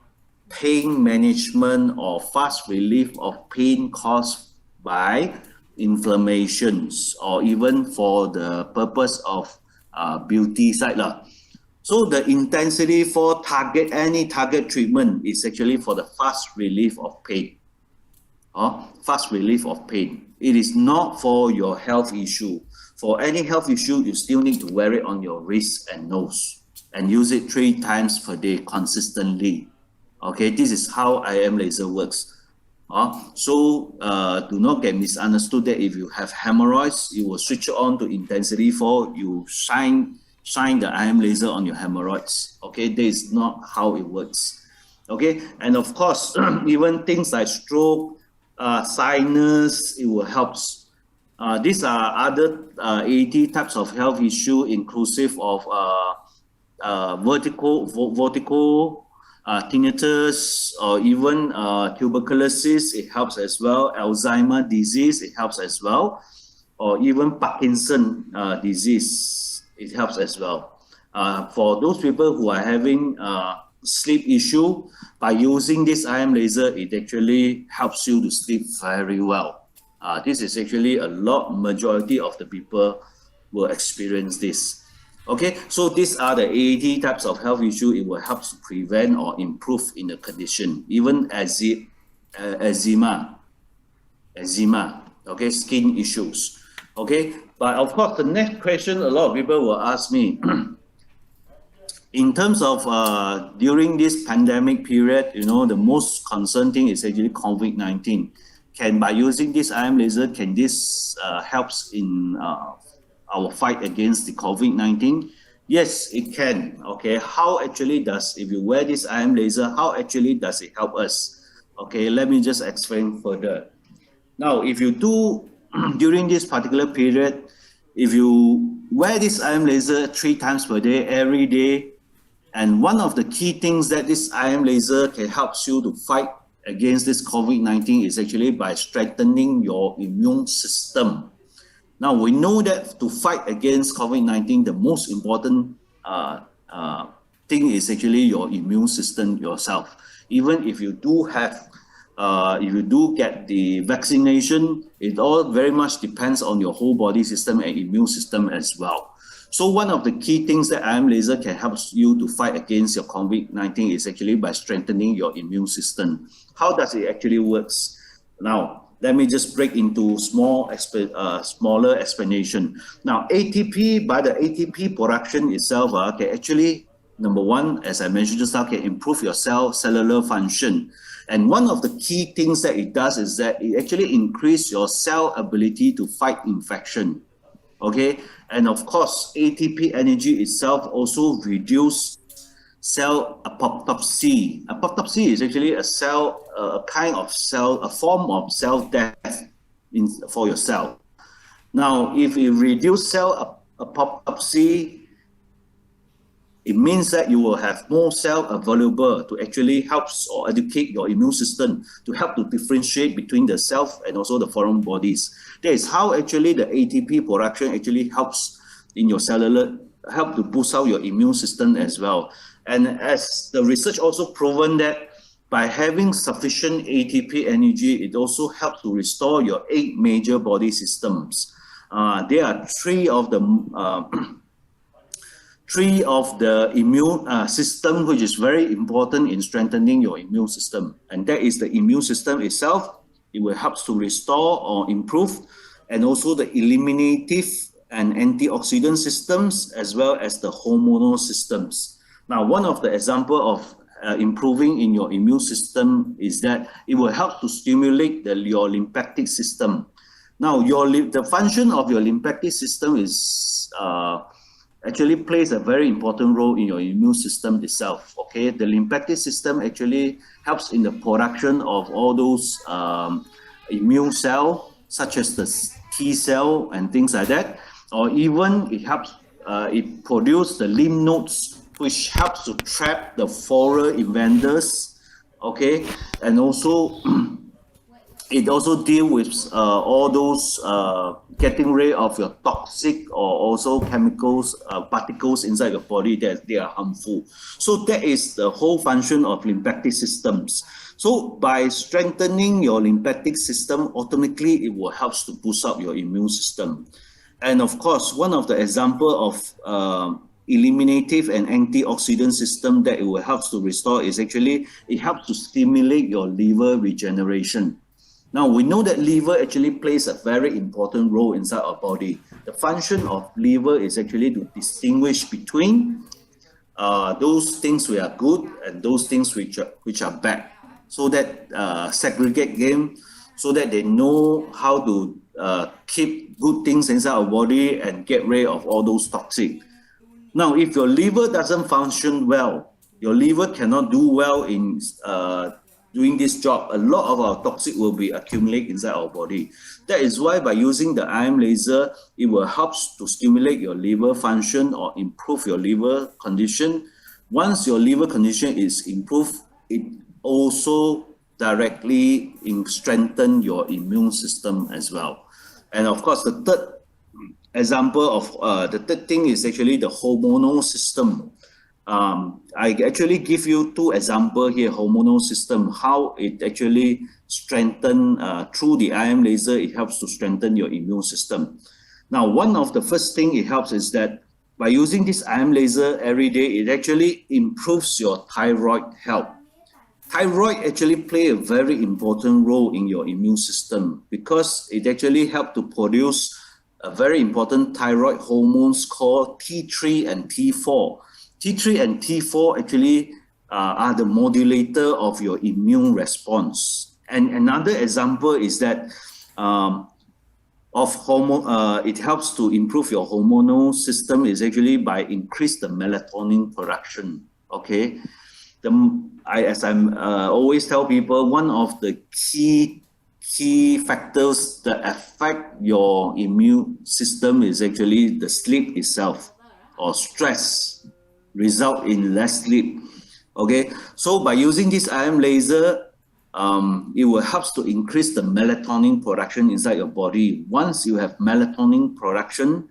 pain management or fast relief of pain caused by inflammations, or even for the purpose of beauty side lah. So the intensity for any target treatment is actually for the fast relief of pain. Fast relief of pain. It is not for your health issue. For any health issue, you still need to wear it on your wrist and nose and use it 3 times per day consistently. Okay, this is how IM laser works. So do not get misunderstood that if you have hemorrhoids, you will switch on to intensity 4, you shine the IM laser on your hemorrhoids. Okay, that is not how it works. Okay, and of course, even things like stroke, sinus, it will help. These are other 80 types of health issue, inclusive of vertigo, tinnitus, or even tuberculosis, it helps as well. Alzheimer's disease, it helps as well. Or even Parkinson disease, it helps as well. For those people who are having sleep issue, by using this IM laser, it actually helps you to sleep very well. This is actually majority of the people will experience this. Okay, so these are the 80 types of health issue. It will help to prevent or improve in the condition, even eczema, okay, skin issues. Okay, but of course, the next question a lot of people will ask me, in terms of during this pandemic period, the most concerned thing is actually COVID-19. By using this IM laser, can this helps in our fight against the COVID-19? Yes, it can. Okay, how actually if you wear this IM laser, how actually does it help us? Okay, let me just explain further. Now, if you do, during this particular period, if you wear this IM laser 3 times per day, every day, and one of the key things that this IM laser can help you to fight against this COVID-19 is actually by strengthening your immune system. Now, we know that to fight against COVID-19, the most important thing is actually your immune system yourself. Even if you do get the vaccination, it all very much depends on your whole body system and immune system as well. So one of the key things that IM laser can help you to fight against your COVID-19 is actually by strengthening your immune system. How does it actually works? Now, let me just break into smaller explanation. Now, ATP, by the ATP production itself, can actually, number one, as I mentioned just now, can improve your cellular function. And one of the key things that it does is that it actually increases your cell ability to fight infection. Okay, and of course, ATP energy itself also reduce cell apoptosis. Apoptosis is actually a form of cell death for your cell. Now, if you reduce cell apoptosis, it means that you will have more cell available to actually help or educate your immune system to help to differentiate between the self and also the foreign bodies. That is how actually the ATP production actually helps in your help to boost out your immune system as well. And as the research also proven that by having sufficient ATP energy, it also helps to restore your 8 major body systems. There are three of the immune system, which is very important in strengthening your immune system. And that is the immune system itself. It will help to restore or improve, and also the eliminative and antioxidant systems, as well as the hormonal systems. Now, one of the example of improving in your immune system is that it will help to stimulate your lymphatic system. Now, the function of your lymphatic system is actually plays a very important role in your immune system itself. Okay, the lymphatic system actually helps in the production of all those immune cell, such as the T cell and things like that, or even it helps. It produces the lymph nodes, which helps to trap the foreign invaders. Okay, and also it also deal with all those getting rid of your toxic or also chemicals, particles inside your body that they are harmful. So that is the whole function of lymphatic systems. So by strengthening your lymphatic system, automatically it will help to boost up your immune system. And of course, one of the example of eliminative and antioxidant system that it will help to restore is actually it helps to stimulate your liver regeneration. Now, we know that liver actually plays a very important role inside our body. The function of liver is actually to distinguish between those things which are good and those things which are bad, so that segregate them, so that they know how to keep good things inside our body and get rid of all those toxic. Now, if your liver doesn't function well, your liver cannot do well in doing this job, a lot of our toxic will be accumulated inside our body. That is why by using the IM laser, it will help to stimulate your liver function or improve your liver condition. Once your liver condition is improved, it also directly strengthen your immune system as well. And of course, the third example of the third thing is actually the hormonal system. I actually give you two examples here, hormonal system, how it actually strengthen through the IM laser, it helps to strengthen your immune system. Now, one of the first thing it helps is that by using this IM laser every day, it actually improves your thyroid health. Thyroid actually play a very important role in your immune system because it actually helps to produce a very important thyroid hormones called T3 and T4. T3 and T4 actually are the modulator of your immune response. And another example is that it helps to improve your hormonal system is actually by increase the melatonin production. Okay, as I always tell people, one of the key factors that affect your immune system is actually the sleep itself, or stress result in less sleep. Okay, so by using this IM laser, it will help to increase the melatonin production inside your body. Once you have melatonin production,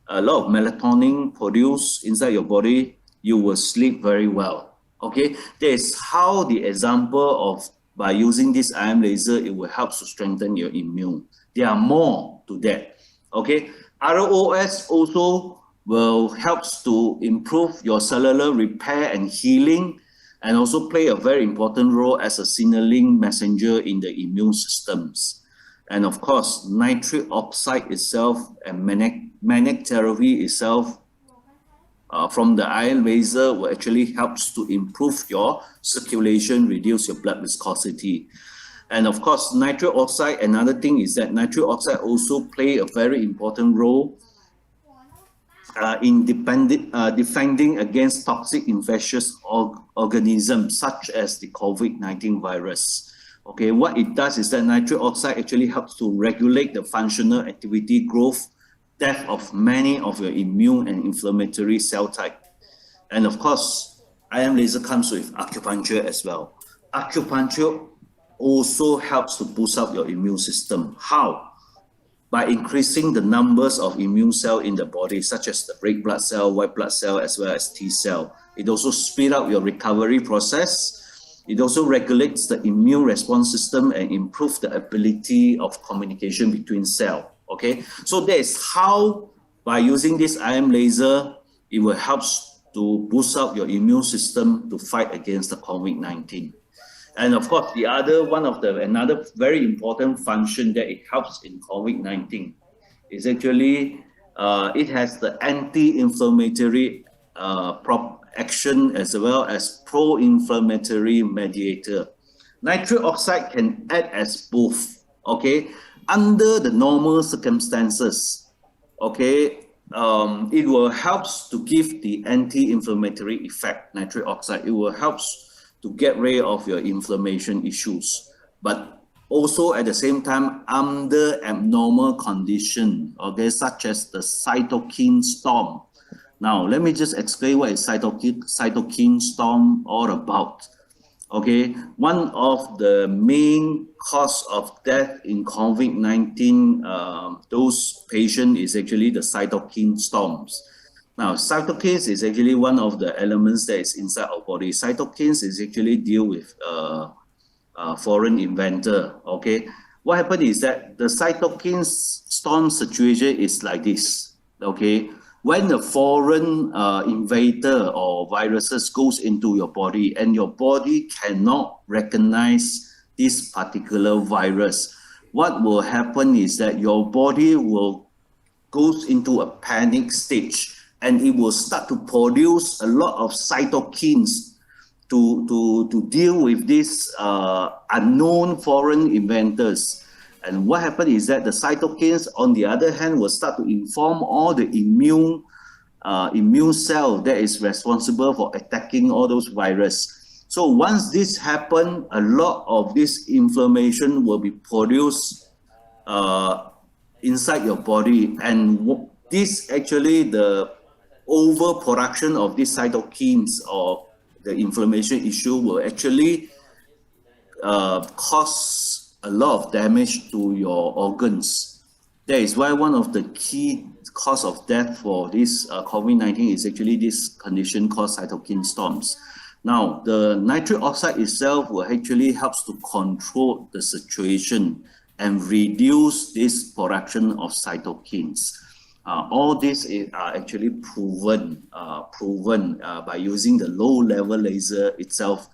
a lot of melatonin produced inside your body, you will sleep very well. Okay, that is how the example of by using this IM laser, it will help to strengthen your immune. There are more to that. Okay, ROS also will help to improve your cellular repair and healing, and also play a very important role as a signaling messenger in the immune systems. And of course, nitric oxide itself and magnetic therapy itself from the IM laser will actually helps to improve your circulation, reduce your blood viscosity. And of course, nitric oxide, another thing is that nitric oxide also play a very important role in defending against toxic infectious organisms such as the COVID-19 virus. Okay, what it does is that nitric oxide actually helps to regulate the functional activity, growth, death of many of your immune and inflammatory cell type. And of course, IM laser comes with acupuncture as well. Acupuncture also helps to boost up your immune system. How? By increasing the numbers of immune cells in the body, such as the red blood cell, white blood cell, as well as T cell. It also speeds up your recovery process. It also regulates the immune response system and improves the ability of communication between cells. Okay, so that is how, by using this IM laser, it will help to boost up your immune system to fight against the COVID-19. And of course, another very important function that it helps in COVID-19 is actually It has the anti-inflammatory action as well as pro-inflammatory mediator. Nitric oxide can act as both, okay? Under the normal circumstances, okay, it will help to give the anti-inflammatory effect, nitric oxide. It will help to get rid of your inflammation issues. But also at the same time, under abnormal condition, okay, such as the cytokine storm. Now, let me just explain what is cytokine storm all about. Okay, one of the main cause of death in COVID-19, those patients is actually the cytokine storms. Now, cytokines is actually one of the elements that is inside our body. Cytokines is actually deal with foreign inventor. Okay, what happened is that the cytokine storm situation is like this. Okay, when the foreign invader or viruses goes into your body and your body cannot recognize this particular virus, what will happen is that your body will goes into a panic stage and it will start to produce a lot of cytokines to deal with these unknown foreign invaders. And what happened is that the cytokines, on the other hand, will start to inform all the immune cell that is responsible for attacking all those viruses. So once this happens, a lot of this inflammation will be produced inside your body, and this actually the overproduction of these cytokines or the inflammation issue will actually cause a lot of damage to your organs. That is why one of the key cause of death for this COVID-19 is actually this condition called cytokine storms. Now, the nitric oxide itself will actually helps to control the situation and reduce this production of cytokines. All this are actually proven by using the low-level laser itself.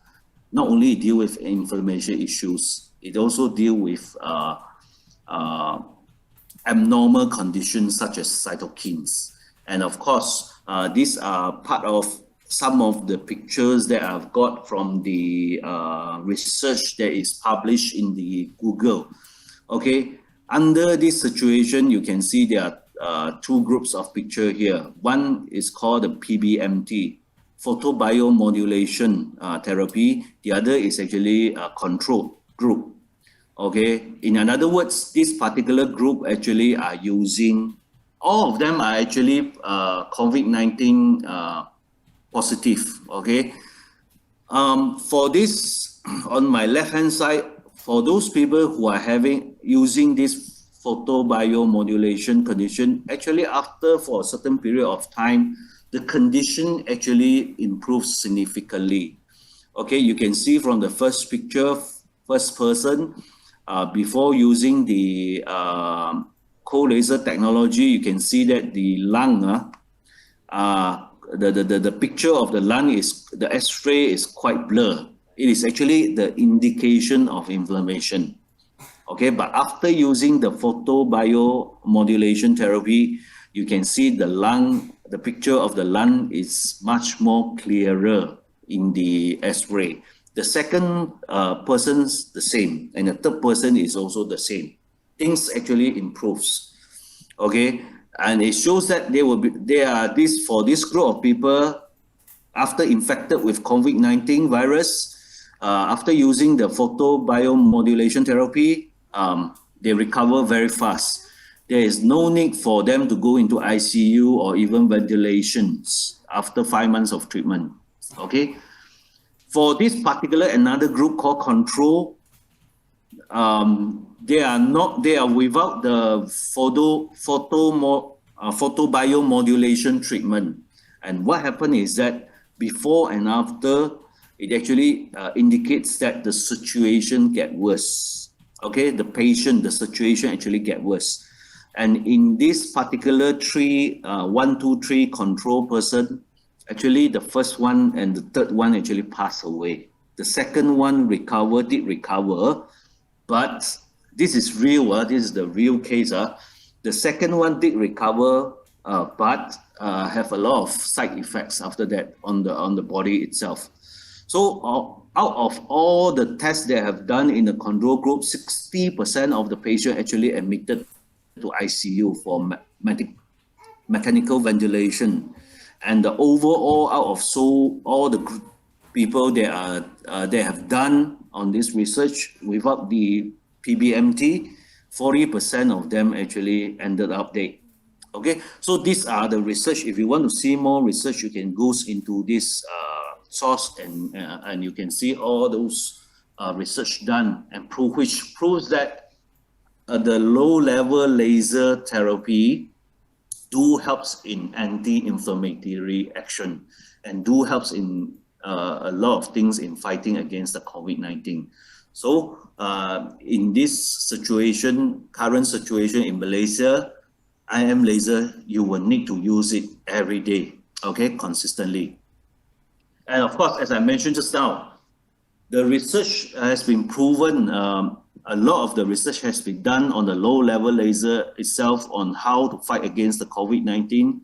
Not only deal with inflammation issues, it also deal with abnormal conditions such as cytokines. And of course, these are part of some of the pictures that I've got from the research that is published in the Google. Okay, under this situation, you can see there are two groups of picture here. One is called the PBMT, photobiomodulation therapy. The other is actually a control group. Okay, in other words, this particular group actually are using, all of them are actually COVID-19 positive. Okay, for this, on my left hand side, for those people who are using this photobiomodulation condition, actually after for a certain period of time, the condition actually improves significantly. Okay, you can see from the first picture, first person, before using the cold laser technology, you can see that the lung, the picture of the lung is, the X-ray is quite blurred. It is actually the indication of inflammation. Okay, but after using the photobiomodulation therapy, you can see the lung, the picture of the lung is much more clearer in the X-ray. The second person's the same, and the third person is also the same. Things actually improves. Okay, and it shows that for this group of people, after infected with COVID-19 virus, after using the photobiomodulation therapy, they recover very fast. There is no need for them to go into ICU or even ventilations after 5 months of treatment. Okay. For this particular another group called control, they are without the photobiomodulation treatment. And what happened is that before and after, it actually indicates that the situation get worse. Okay, the situation actually get worse. And in this particular 1, 2, 3 control person, actually the first one and the third one actually passed away. The second one did recover, but this is real, this is the real case. The second one did recover, but have a lot of side effects after that on the body itself. So out of all the tests they have done in the control group, 60% of the patient actually admitted to ICU for mechanical ventilation, and the overall out of all the people they have done on this research without the PBMT, 40% of them actually ended up dead. Okay, so these are the research. If you want to see more research, you can go into this source and you can see all those research done and which proves that the low-level laser therapy do helps in anti-inflammatory action and do helps in a lot of things in fighting against the COVID-19. So in this situation, current situation in Malaysia, IM laser, you will need to use it every day, okay, consistently. And of course, as I mentioned just now, the research has been proven, a lot of the research has been done on the low-level laser itself on how to fight against the COVID-19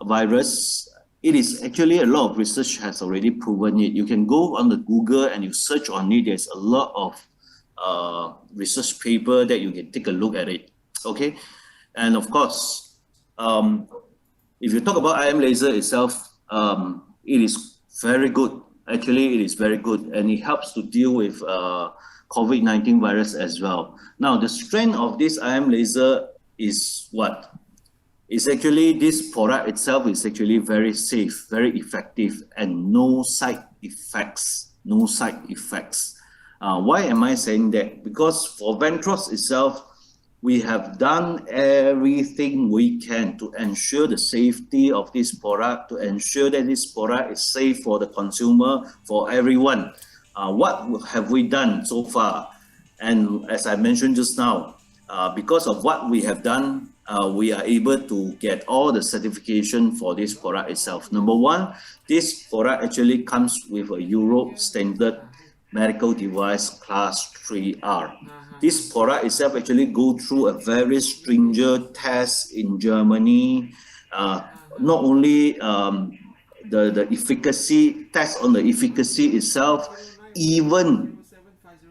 virus. It is actually a lot of research has already proven it. You can go on the Google and you search on it. There's a lot of research paper that you can take a look at it, okay? And of course, if you talk about IM laser itself, it is very good. Actually, it is very good, and it helps to deal with COVID-19 virus as well. Now, the strength of this IM laser is what? It's actually, this product itself is actually very safe, very effective, and no side effects. No side effects. Why am I saying that? Because for Ventros itself, we have done everything we can to ensure the safety of this product, to ensure that this product is safe for the consumer, for everyone. What have we done so far? And as I mentioned just now, because of what we have done, we are able to get all the certification for this product itself. Number one, this product actually comes with a Europe standard medical device class 3R. This product itself actually go through a very stringent test in Germany. Not only the efficacy test on the efficacy itself, even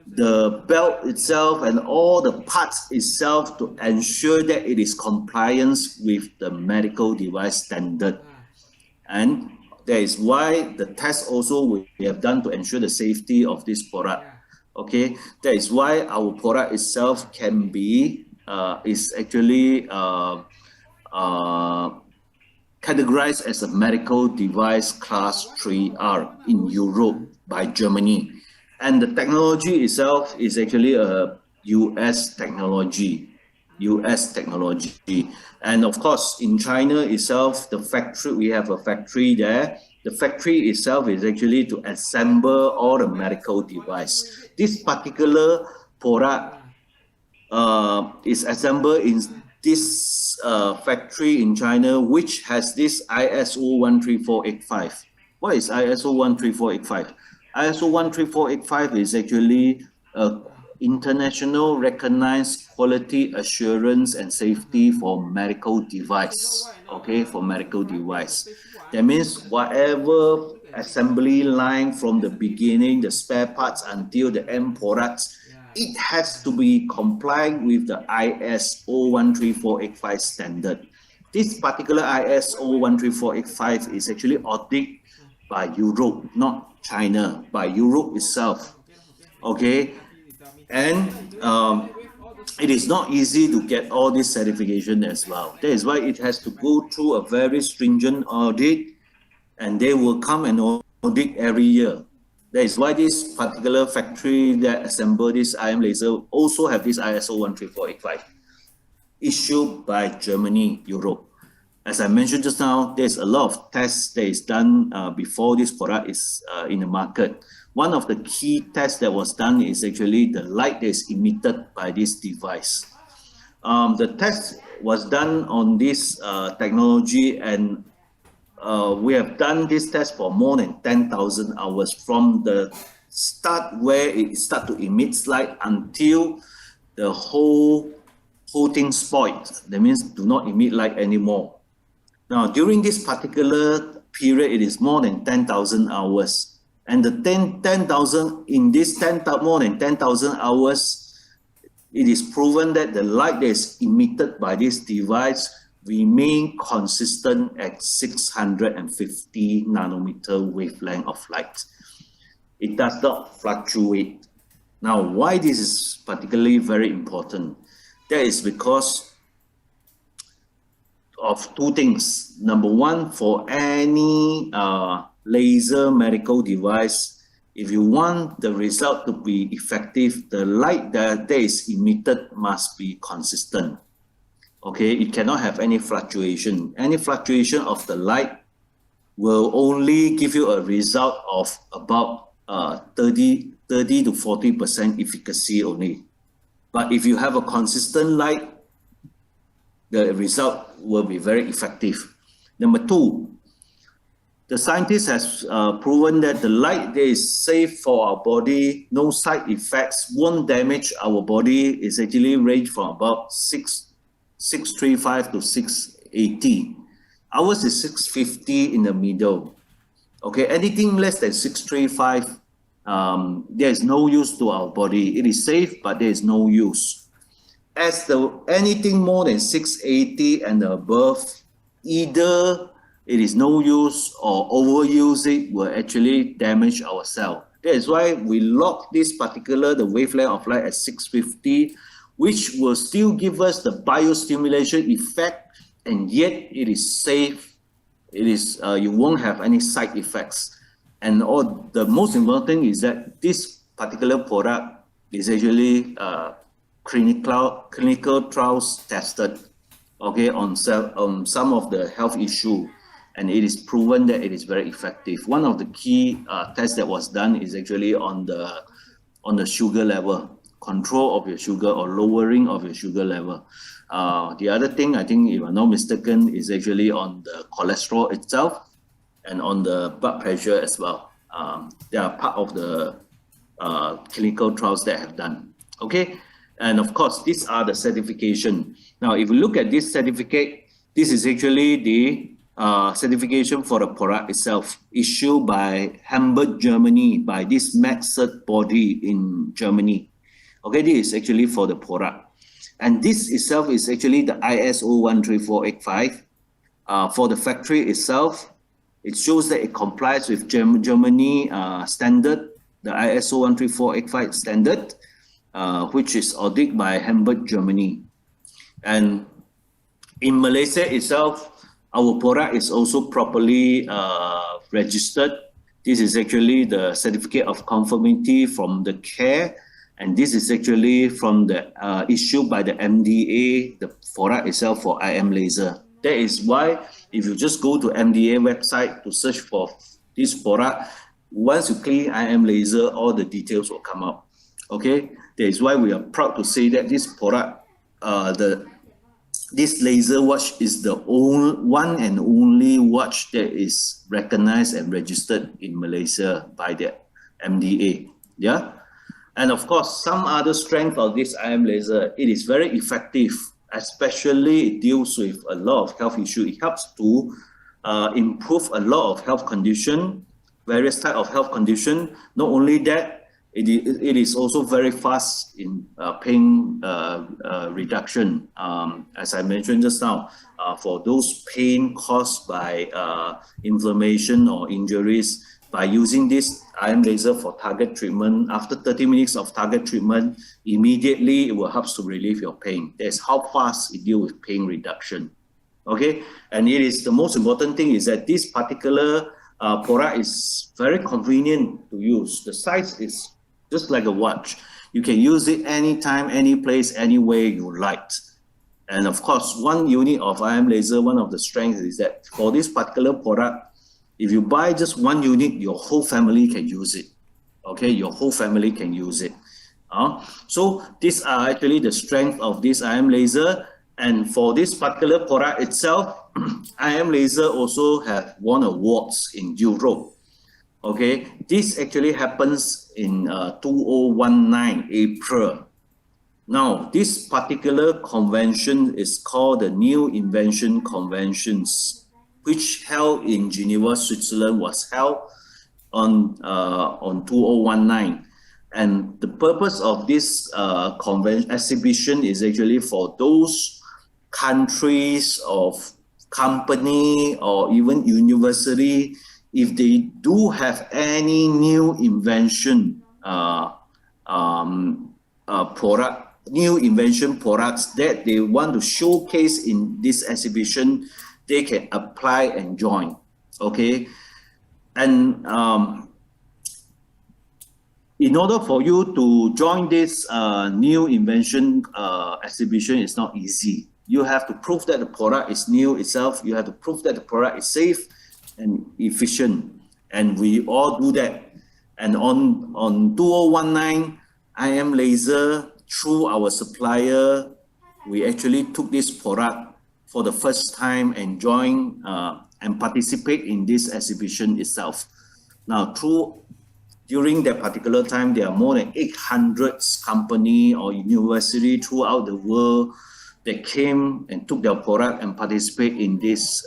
the belt itself and all the parts itself to ensure that it is compliance with the medical device standard. And that is why the test also we have done to ensure the safety of this product. Okay, that is why our product itself can be is actually categorized as a medical device class 3R in Europe by Germany. And the technology itself is actually a US technology. And of course, in China itself, the factory, we have a factory there. The factory itself is actually to assemble all the medical device. This particular product is assembled in this factory in China, which has this ISO 13485. What is ISO 13485? ISO 13485 is actually a international recognized quality assurance and safety for medical device. Okay, for medical device. That means whatever assembly line from the beginning, the spare parts until the end products, it has to be compliant with the ISO 13485 standard. This particular ISO 13485 is actually audited by Europe, not China, by Europe itself. Okay, and it is not easy to get all this certification as well. That is why it has to go through a very stringent audit, and they will come and audit every year. That is why this particular factory that assemble this IM laser also have this ISO 13485 issued by Germany, Europe. As I mentioned just now, there's a lot of tests that is done before this product is in the market. One of the key tests that was done is actually the light that is emitted by this device. The test was done on this technology, and we have done this test for more than 10,000 hours from the start where it starts to emit light until the whole thing spoiled. That means do not emit light anymore. Now, during this particular period, it is more than 10,000 hours. And the 10,000, in this more than 10,000 hours, it is proven that the light that is emitted by this device remain consistent at 650 nanometer wavelength of light. It does not fluctuate. Now, why this is particularly very important? That is because of two things. Number one, for any laser medical device, if you want the result to be effective, the light that is emitted must be consistent. Okay, it cannot have any fluctuation. Any fluctuation of the light will only give you a result of about 30 to 40% efficacy only. But if you have a consistent light, the result will be very effective. Number two, the scientist has proven that the light that is safe for our body, no side effects, won't damage our body, is actually range from about 635 to 680. Ours is 650 in the middle. Okay, anything less than 635, there is no use to our body. It is safe, but there is no use. As anything more than 680 and above, either it is no use or overuse it will actually damage our cell. That is why we lock this particular, the wavelength of light at 650, which will still give us the biostimulation effect, and yet it is safe. It is you won't have any side effects. And the most important thing is that this particular product is actually clinical trials tested, okay, on some of the health issue, and it is proven that it is very effective. One of the key tests that was done is actually on the sugar level, control of your sugar or lowering of your sugar level. The other thing, I think, if I'm not mistaken, is actually on the cholesterol itself and on the blood pressure as well. They are part of the clinical trials that have done. Okay, and of course, these are the certification. Now, if you look at this certificate, this is actually the certification for the product itself, issued by Hamburg, Germany, by this MedCert body in Germany. Okay, this is actually for the product. And this itself is actually the ISO 13485. For the factory itself, it shows that it complies with Germany standard, the ISO 13485 standard, which is audited by Hamburg, Germany. And in Malaysia itself, our product is also properly registered. This is actually the certificate of conformity from the CARE, and this is actually from the issued by the MDA, the product itself for IM laser. That is why if you just go to MDA website to search for this product, once you click IM laser, all the details will come up. Okay, that is why we are proud to say that this product, this laser watch is the one and only watch that is recognized and registered in Malaysia by the MDA. Yeah, and of course, some other strength of this IM laser, it is very effective. Especially it deals with a lot of health issues. It helps to improve a lot of health condition, various type of health condition. Not only that, it is also very fast in pain reduction. As I mentioned just now, for those pain caused by inflammation or injuries, by using this IM laser for target treatment, after 30 minutes of target treatment, immediately it will help to relieve your pain. That's how fast it deals with pain reduction. Okay, and it is the most important thing is that this particular product is very convenient to use. The size is just like a watch. You can use it anytime, any place, any way you like. And of course, one unit of IM laser, one of the strengths is that for this particular product, if you buy just one unit, your whole family can use it. Okay, your whole family can use it. So these are actually the strength of this IM laser. And for this particular product itself, IM laser also have won awards in Europe. Okay, this actually happens in 2019 April. Now, this particular convention is called the New Invention Conventions. which held in Geneva, Switzerland, was held on 2019. And the purpose of this exhibition is actually for those countries of company or even university, if they do have any new invention new invention products that they want to showcase in this exhibition, they can apply and join. Okay, and in order for you to join this new invention exhibition, it's not easy. You have to prove that the product is new itself. You have to prove that the product is safe and efficient. And we all do that. And on 2019, IM Laser, through our supplier, we actually took this product for the first time and join and participate in this exhibition itself. Now, during that particular time, there are more than 800 company or university throughout the world that came and took their product and participate in this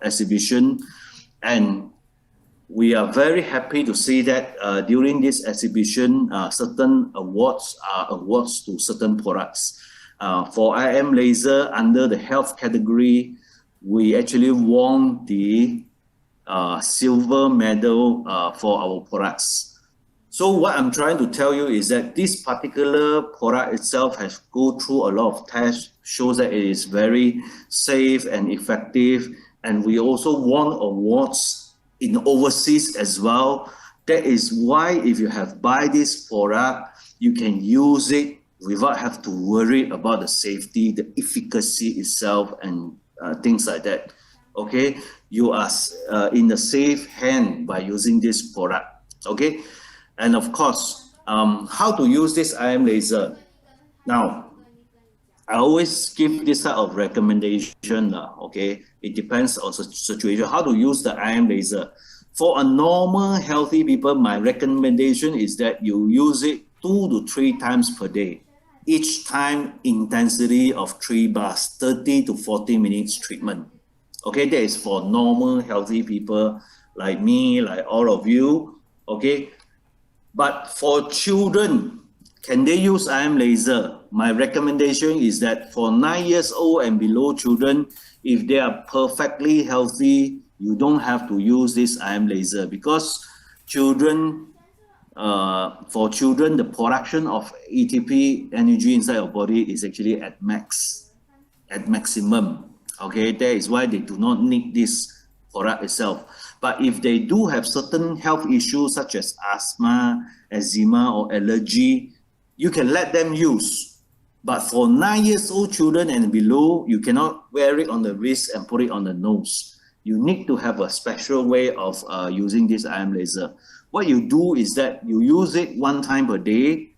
exhibition. And we are very happy to see that during this exhibition, certain awards are awards to certain products. For IM Laser, under the health category, we actually won the silver medal for our products. So what I'm trying to tell you is that this particular product itself has go through a lot of tests, shows that it is very safe and effective. And we also won awards in overseas as well. That is why if you have buy this product, you can use it without have to worry about the safety, the efficacy itself, and things like that. Okay, you are in a safe hand by using this product. Okay, and of course, how to use this IM laser. Now, I always give this type of recommendation. Okay, it depends on the situation. How to use the IM laser. For a normal healthy people, my recommendation is that you use it 2 to 3 times per day. Each time intensity of 3 bars, 30 to 40 minutes treatment. Okay, that is for normal healthy people like me, like all of you. Okay, but for children, can they use IM laser? My recommendation is that for 9 years old and below children, if they are perfectly healthy, you don't have to use this IM laser, because children, for children, the production of ATP energy inside your body is actually at maximum. Okay, that is why they do not need this product itself. But if they do have certain health issues such as asthma, eczema, or allergy, you can let them use. But for 9 years old children and below, you cannot wear it on the wrist and put it on the nose. You need to have a special way of using this IM laser. What you do is that you use it 1 time per day,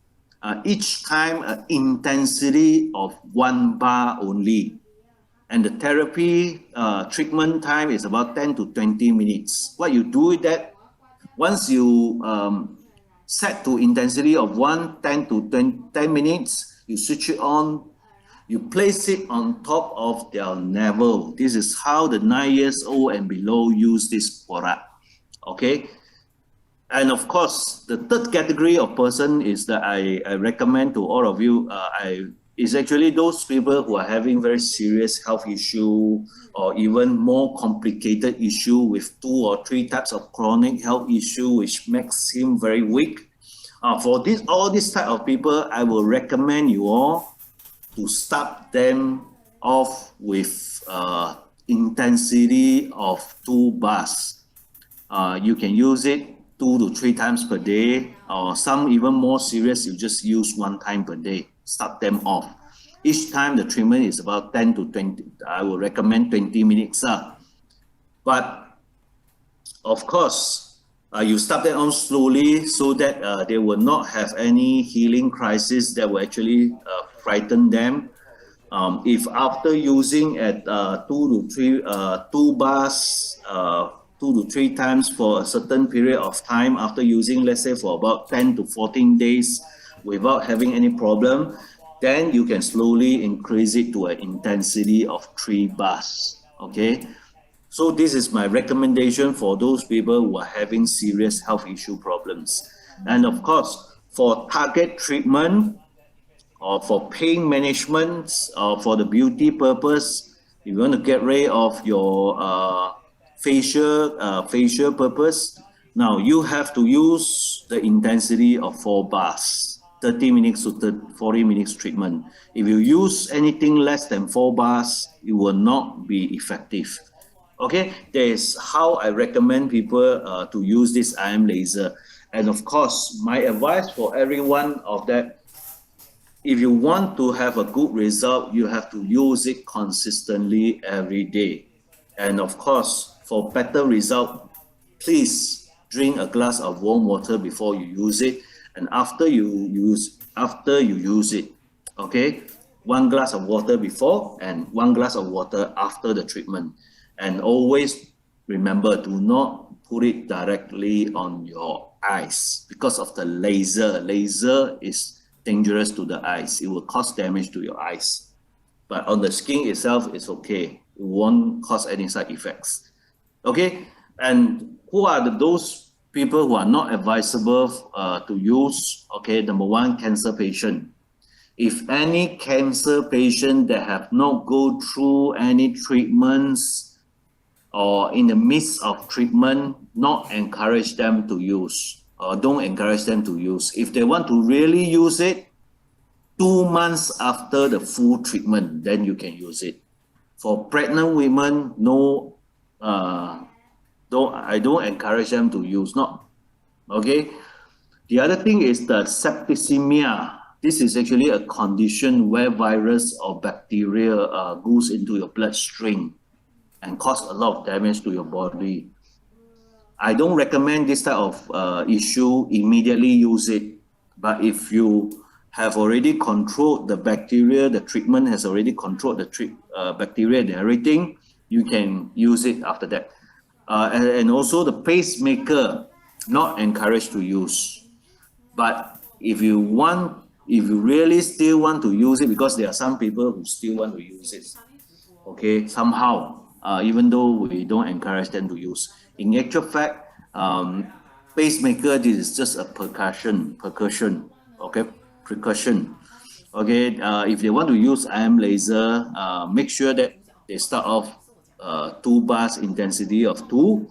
each time intensity of 1 bar only. And the therapy treatment time is about 10 to 20 minutes. What you do is that once you set to intensity of 10 to 10 minutes, you switch it on, you place it on top of their navel. This is how the 9 years old and below use this product. Okay? And of course, the third category of person is that I recommend to all of you, is actually those people who are having very serious health issue or even more complicated issue with 2 or 3 types of chronic health issue, which makes him very weak. For all these type of people, I will recommend you all to start them off with intensity of 2 bars. You can use it 2 to 3 times per day, or some even more serious, you just use 1 time per day. Start them off. Each time the treatment is about 10 to 20, I will recommend 20 minutes. But of course, you start them on slowly so that they will not have any healing crisis that will actually frighten them. If after using at 2 bars, 2 to 3 times for a certain period of time, after using, let's say, for about 10 to 14 days without having any problem, then you can slowly increase it to an intensity of 3 bars. Okay. So this is my recommendation for those people who are having serious health issue problems. And of course, for target treatment or for pain management or for the beauty purpose, if you want to get rid of your facial purpose, now you have to use the intensity of 4 bars, 30 minutes to 40 minutes treatment. If you use anything less than 4 bars, it will not be effective. Okay, that is how I recommend people to use this IM laser. And of course, my advice for everyone of that, if you want to have a good result, you have to use it consistently every day. And of course, for better result, please drink a glass of warm water before you use it, and after you use it. Okay, 1 glass of water before and 1 glass of water after the treatment. And always remember, do not put it directly on your eyes because of the laser. Laser is dangerous to the eyes. It will cause damage to your eyes. But on the skin itself, it's okay. It won't cause any side effects. Okay, and who are those people who are not advisable to use? Okay, number one, cancer patient. If any cancer patient that have not go through any treatments or in the midst of treatment, not encourage them to use, or don't encourage them to use. If they want to really use it, 2 months after the full treatment, then you can use it. For pregnant women, no, I don't encourage them to use. Not okay. The other thing is the septicemia. This is actually a condition where virus or bacteria goes into your bloodstream and cause a lot of damage to your body. I don't recommend this type of issue immediately use it. But if you have already controlled the bacteria, the treatment has already controlled the bacteria and everything, you can use it after that. And also the pacemaker, not encouraged to use. But if you really still want to use it, because there are some people who still want to use it, okay, somehow, even though we don't encourage them to use. In actual fact, pacemaker, this is just a percussion, okay, precaution. Okay, if they want to use IM laser, make sure that they start off 2 bars intensity of 2,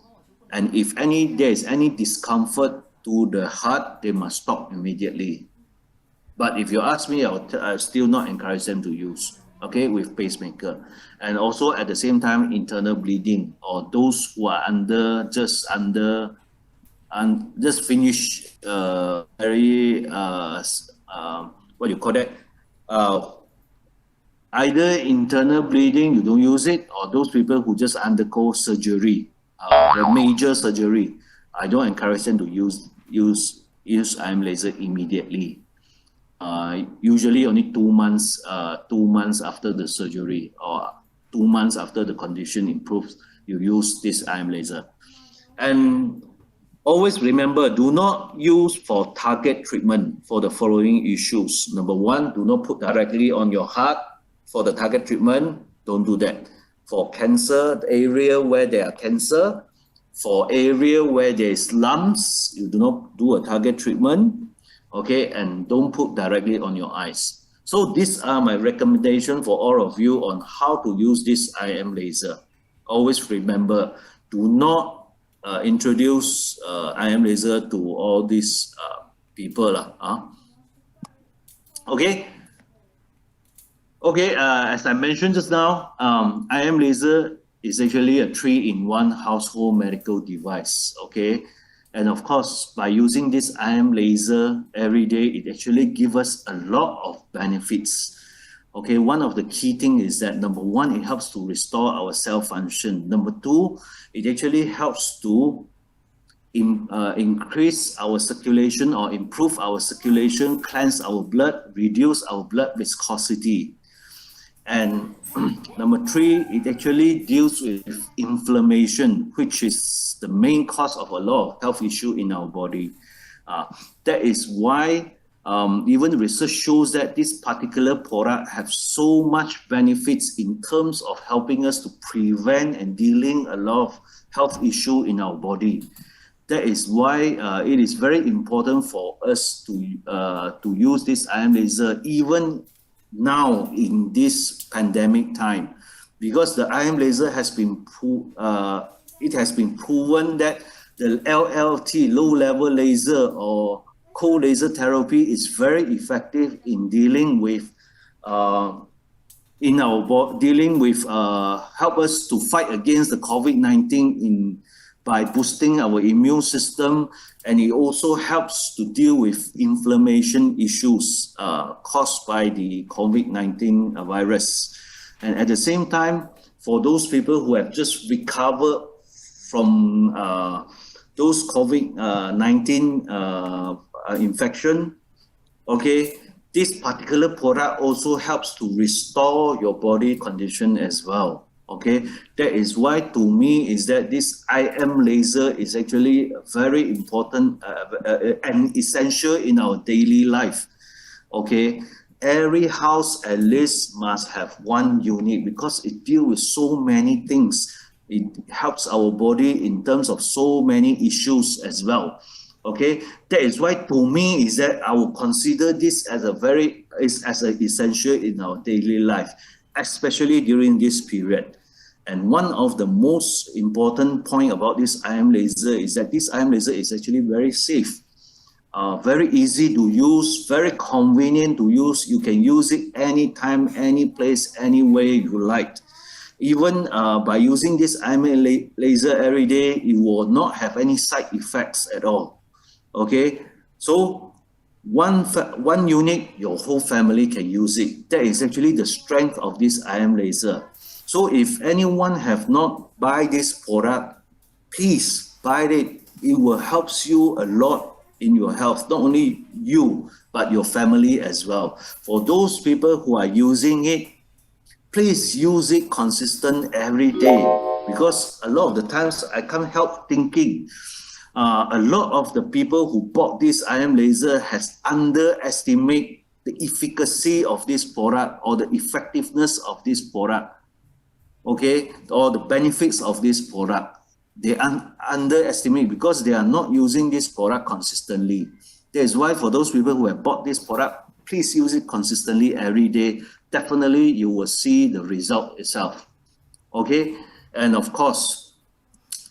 and if there is any discomfort to the heart, they must stop immediately. But if you ask me, I'll still not encourage them to use, okay, with pacemaker. And also at the same time, internal bleeding, or those who are just finished what you call that? Either internal bleeding, you don't use it, or those people who just undergo surgery, the major surgery, I don't encourage them to use IM laser immediately. Usually only 2 months, 2 months after the surgery, or 2 months after the condition improves, you use this IM laser. And always remember, do not use for target treatment for the following issues. Number one, do not put directly on your heart for the target treatment. Don't do that. For cancer, the area where there are cancer, for area where there is lumps, you do not do a target treatment. Okay, and don't put directly on your eyes. So these are my recommendations for all of you on how to use this IM laser. Always remember, do not introduce IM laser to all these people. Okay. Okay, as I mentioned just now, IM laser is actually a 3-in-1 household medical device. Okay. And of course, by using this IM laser every day, it actually gives us a lot of benefits. Okay, one of the key things is that number one, it helps to restore our cell function. Number two, it actually helps to increase our circulation or improve our circulation, cleanse our blood, reduce our blood viscosity. And number three, it actually deals with inflammation, which is the main cause of a lot of health issues in our body. That is why even research shows that this particular product have so much benefits in terms of helping us to prevent and dealing a lot of health issue in our body. That is why it is very important for us to use this ion laser even now in this pandemic time, because the ion laser has been proven that the LLT, low level laser or cold laser therapy, is very effective in dealing with help us to fight against the COVID-19 by boosting our immune system, and it also helps to deal with inflammation issues caused by the COVID-19 virus. And at the same time, for those people who have just recovered from those COVID-19 infection, okay, this particular product also helps to restore your body condition as well. Okay, that is why to me is that this IM laser is actually very important and essential in our daily life. Okay, every house at least must have one unit because it deals with so many things. It helps our body in terms of so many issues as well. Okay, that is why to me is that I will consider this as an essential in our daily life, especially during this period. And one of the most important point about this IM laser is that this IM laser is actually very safe, very easy to use, very convenient to use. You can use it anytime, any place, any way you like. Even by using this IM laser every day, you will not have any side effects at all. Okay, so one unit, your whole family can use it. That is actually the strength of this IM laser. So if anyone have not buy this product, please buy it. It will help you a lot in your health, not only you, but your family as well. For those people who are using it, please use it consistent every day, because a lot of the times I can't help thinking a lot of the people who bought this IM laser has underestimated the efficacy of this product or the effectiveness of this product. Okay, or the benefits of this product. They underestimate because they are not using this product consistently. That is why for those people who have bought this product, please use it consistently every day. Definitely you will see the result itself. Okay, and of course,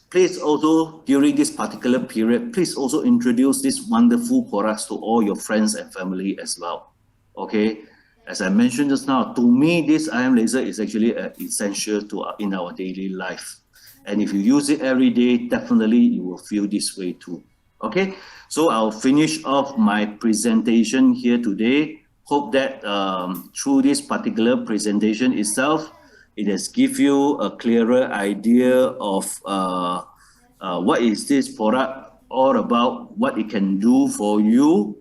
please also during this particular period, please also introduce these wonderful products to all your friends and family as well. Okay. As I mentioned just now, to me, this IM laser is actually essential in our daily life. And if you use it every day, definitely you will feel this way too. Okay, so I'll finish off my presentation here today. Hope that through this particular presentation itself, it has given you a clearer idea of what is this product all about, what it can do for you.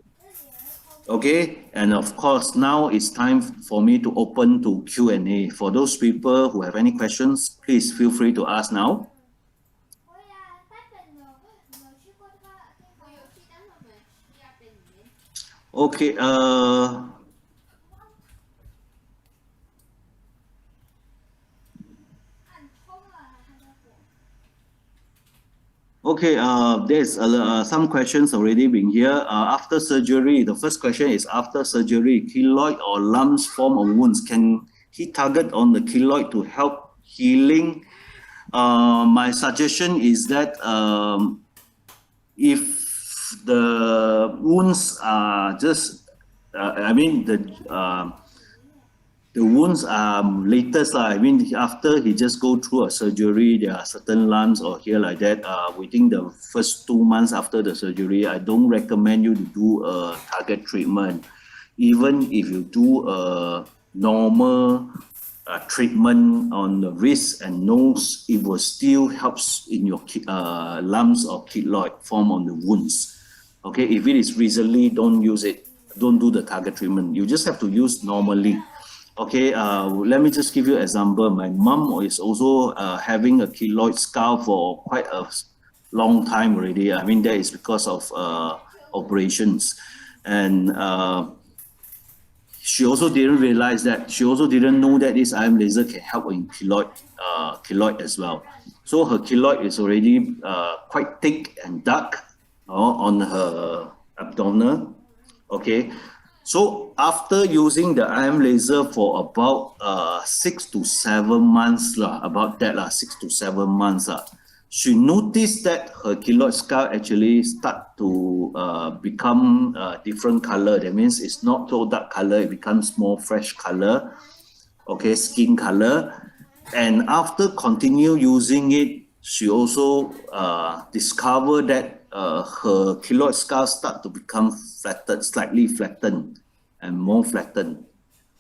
Okay, and of course, now it's time for me to open to Q&A. For those people who have any questions, please feel free to ask now. Okay, okay, there's some questions already been here. After surgery, the first question is after surgery, keloid or lumps form on wounds. Can he target on the keloid to help healing? My suggestion is that if the wounds are just, the wounds are latest. I mean, after he just go through a surgery, there are certain lumps or here like that. Within the first 2 months after the surgery, I don't recommend you to do a target treatment. Even if you do a normal treatment on the wrist and nose, it will still helps in your lumps or keloid form on the wounds. Okay, if it is recently, don't use it. Don't do the target treatment. You just have to use normally. Okay, let me just give you an example. My mom is also having a keloid scar for quite a long time already. I mean, that is because of operations. And she also didn't realize that, she also didn't know that this IM laser can help in keloid as well. So her keloid is already quite thick and dark on her abdomen. Okay, so after using the IM laser for about 6 to 7 months lah, about that lah, 6 to 7 months lah, she noticed that her keloid scar actually start to become different color. That means it's not so dark color, it becomes more fresh color, okay, skin color. And after continue using it, she also discovered that her keloid scars start to become flattened, slightly flattened and more flattened.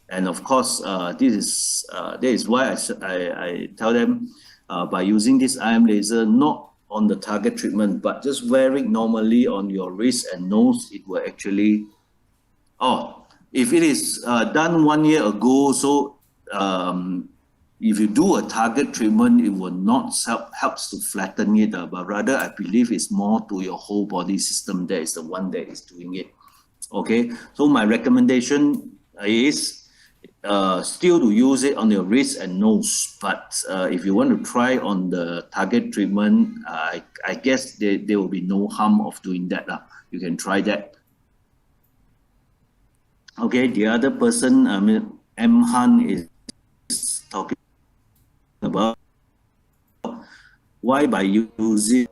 And of course, that is why I tell them by using this IM laser, not on the target treatment, but just wear it normally on your wrist and nose, it will actually, if it is done 1 year ago, so if you do a target treatment, it will not helps to flatten it, but rather I believe it's more to your whole body system that is the one that is doing it. Okay, so my recommendation is still to use it on your wrist and nose, but if you want to try on the target treatment, I guess there will be no harm of doing that. You can try that. Okay, the other person, M. Han, is talking about why by using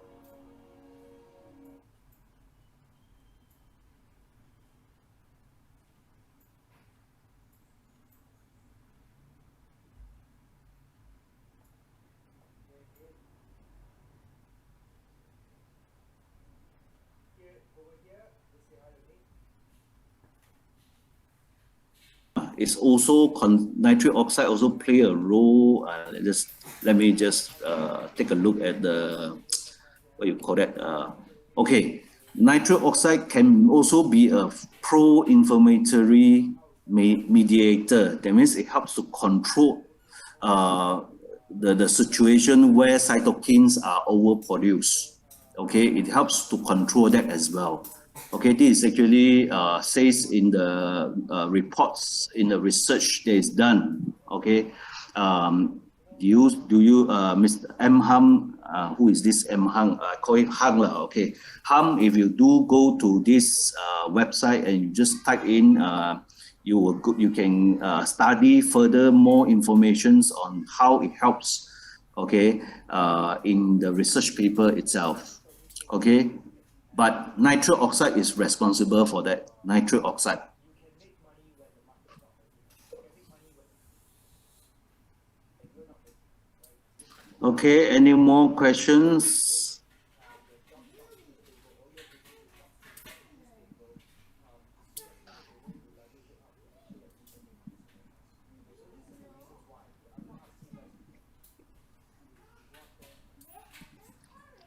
is also nitric oxide also play a role. Let me just take a look at the, what you call that? Okay, nitric oxide can also be a pro-inflammatory mediator. That means it helps to control the situation where cytokines are overproduced. Okay, it helps to control that as well. Okay, this is actually says in the reports, in the research that is done. Okay, do you Mr. M. Ham, who is this M. Hang? I call it Hang lah. Okay, Ham. If you do go to this website and you just type in, you can study further more informations on how it helps. Okay, in the research paper itself. Okay. But nitric oxide is responsible for that, nitric oxide. Okay, any more questions?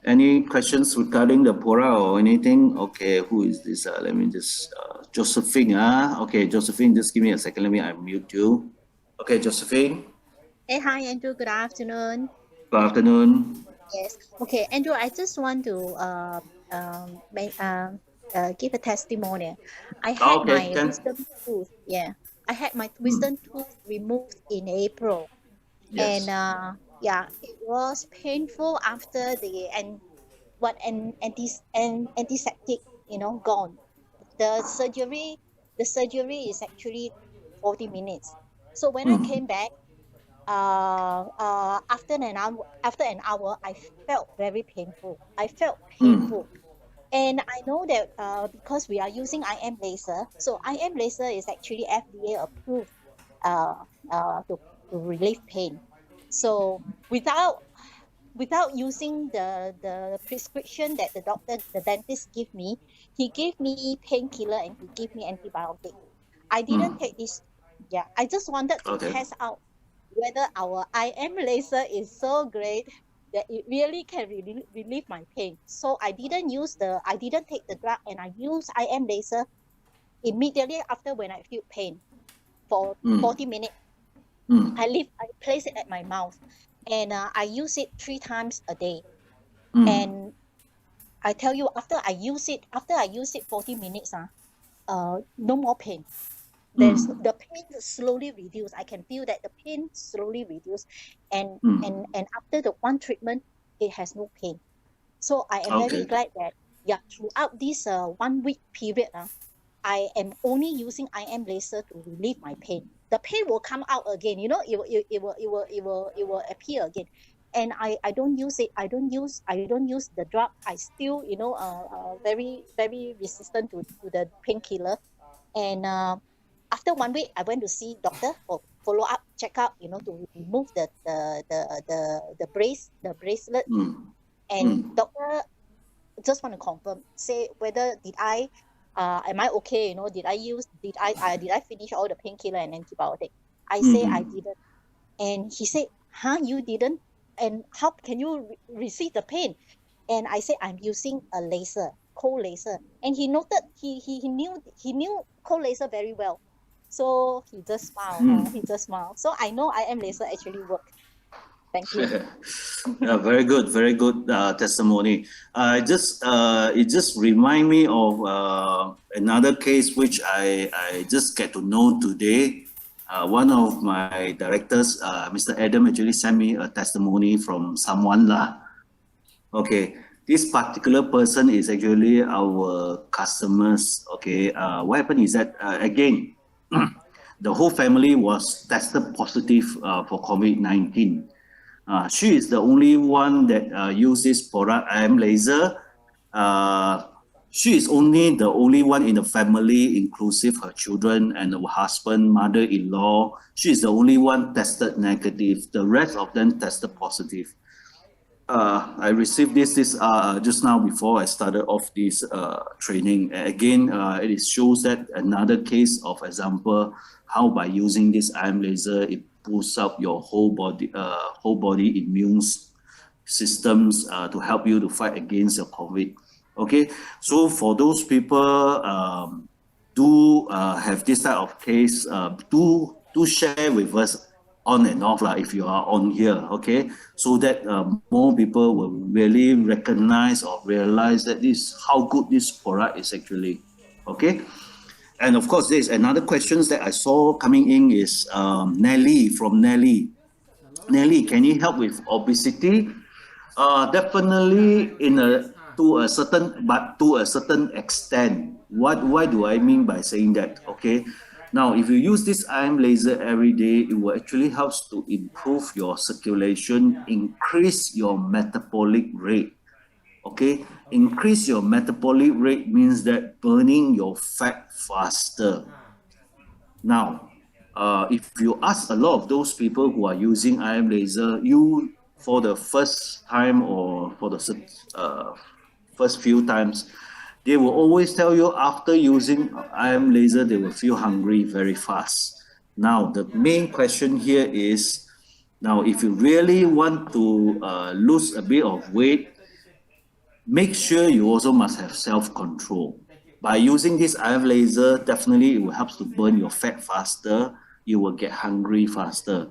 Any questions regarding the PORA or anything? Okay, who is this? Let me just, Josephine. Okay, Josephine, just give me a second. Let me unmute you. Okay, Josephine. Hey, hi, Andrew. Good afternoon. Good afternoon. Yes. Okay, Andrew, I just want to give a testimony. I had my wisdom tooth. Yeah, I had my wisdom tooth removed in April, Yes. and yeah, it was painful after the antiseptic, gone. The surgery is actually 40 minutes. So when I came back, after an hour, I felt very painful. And I know that because we are using IM laser, so IM laser is actually FDA approved to relieve pain. So without using the prescription that the dentist gave me, he gave me painkiller and he gave me antibiotic. I didn't take this. Yeah, I just wanted to test out whether our IM laser is so great that it really can relieve my pain. So I didn't take the drug, and I used IM laser immediately after when I feel pain for 40 minutes. I place it at my mouth, and I use it 3 times a day. And I tell you, after I use it 40 minutes, no more pain. There's the pain slowly reduced. I can feel that the pain slowly reduced, and after the one treatment, it has no pain. So I am very Okay. glad that throughout this 1 week period, I am only using IM laser to relieve my pain. The pain will come out again, you know, it will appear again. And I don't use it. I don't use the drug. I still, very resistant to the painkiller. And after 1 week, I went to see doctor for follow up checkup, to remove the bracelet. And doctor just want to confirm, say whether am I okay, did I finish all the painkiller and antibiotic. I say I didn't. And he said, huh, you didn't? And how can you receive the pain? And I said, I'm using a laser, cold laser. And he noted, he knew cold laser very well. So he just smiled. So I know IM laser actually work. Thank you. Yeah, very good testimony. It just remind me of another case which I just get to know today. One of my directors, Mr. Adam, actually sent me a testimony from someone lah. Okay, this particular person is actually our customers. Okay, what happened is that again, the whole family was tested positive for COVID-19. She is the only one that uses product IM laser. She is only the only one in the family, inclusive her children and her husband, mother-in-law. She is the only one tested negative. The rest of them tested positive. I received this just now before I started off this training. Again, it shows that another case of example how by using this IM laser it boosts up your whole body immune systems to help you to fight against the COVID. Okay, so for those people do have this type of case, do share with us on and off if you are on here, okay, so that more people will really recognize or realize that how good this product is actually, okay. And of course, there's another questions that I saw coming in is Nelly from Nelly. Nelly, can you help with obesity? Definitely to a certain extent. Why do I mean by saying that? Okay. Now, if you use this IM laser every day, it will actually helps to improve your circulation, increase your metabolic rate. Okay, increase your metabolic rate means that burning your fat faster. Now, if you ask a lot of those people who are using IM laser, you for the first time or for the first few times, they will always tell you after using IM laser, they will feel hungry very fast. Now, the main question here is, now if you really want to lose a bit of weight, make sure you also must have self-control. By using this IM laser, definitely it will help to burn your fat faster. You will get hungry faster.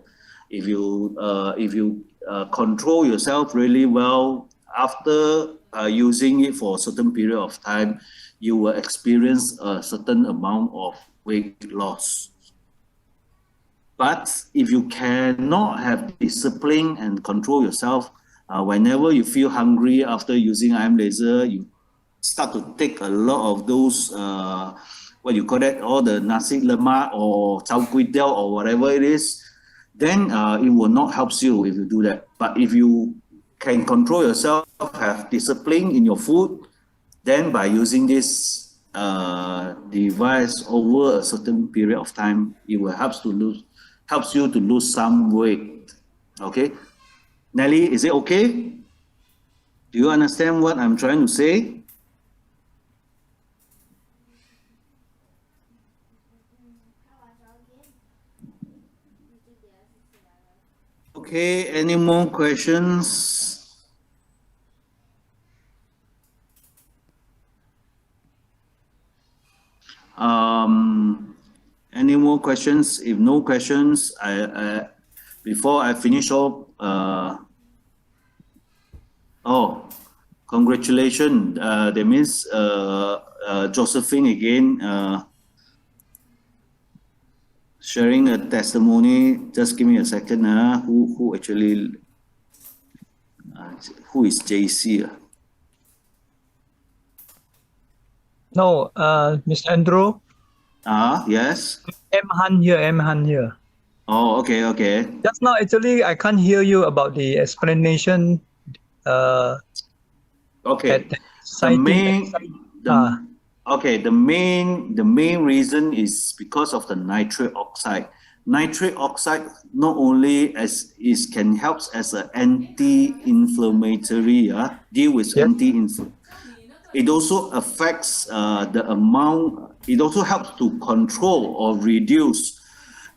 If you control yourself really well, after using it for a certain period of time, you will experience a certain amount of weight loss. But if you cannot have discipline and control yourself, whenever you feel hungry after using IM laser, you start to take a lot of those, what you call that, all the nasi lemak or chao kway teow or whatever it is, then it will not help you if you do that. But if you can control yourself, have discipline in your food, then by using this device over a certain period of time, it will helps you to lose some weight. Okay, Nelly, is it okay? Do you understand what I'm trying to say? Okay, any more questions? Any more questions? If no questions, before I finish off, oh, congratulations. That means Josephine again, sharing a testimony. Just give me a second. Who actually, who is JC? No, Mr. Andrew. Yes. M Han here. M Han here. Oh, okay, okay. Just now, actually, I can't hear you about the explanation. Okay. At The main, Ah. okay, the main reason is because of the nitric oxide. Nitric oxide not only can helps as an anti-inflammatory, deal with Yes. anti-inflammatory. It also affects the amount. It also helps to control or reduce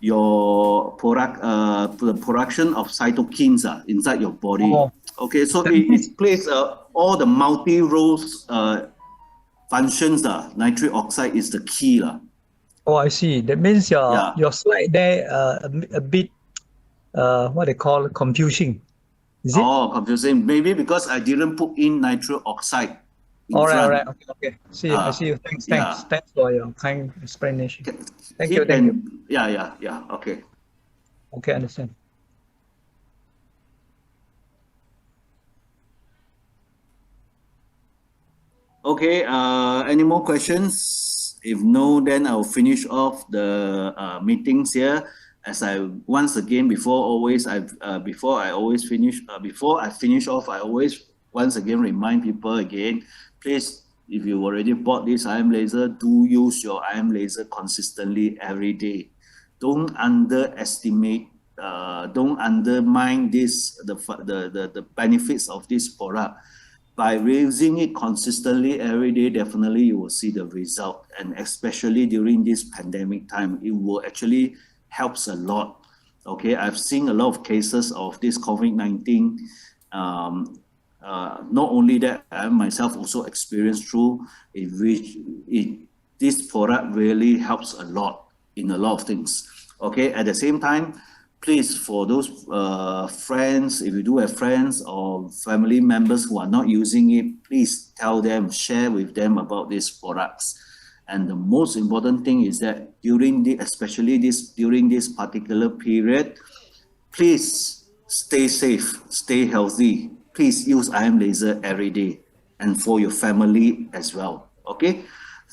your the production of cytokines inside your body. Oh. Okay, so That means- it plays all the multi-roles functions. Nitric oxide is the key. Oh, I see. That means Yeah. your slide there a bit what they call confusing. Is it? Oh, confusing. Maybe because I didn't put in nitric oxide in All front. right. Okay. See, I see you. Thanks. Yeah. Thanks for your kind explanation. Thank you. Yeah. Okay. Okay, understand. Okay, any more questions? If no, then I'll finish off the meetings here. As I once again before I finish off, I always once again remind people again, please, if you already bought this IM laser, do use your IM laser consistently every day. Don't underestimate, don't undermine the benefits of this product. By using it consistently every day, definitely you will see the result. And especially during this pandemic time, it will actually helps a lot. Okay, I've seen a lot of cases of this COVID-19. Not only that, I myself also experienced through this product really helps a lot in a lot of things. Okay, at the same time, please, for those friends, if you do have friends or family members who are not using it, please tell them, share with them about these products. And the most important thing is that during this particular period, please stay safe, stay healthy. Please use IM laser every day and for your family as well. Okay,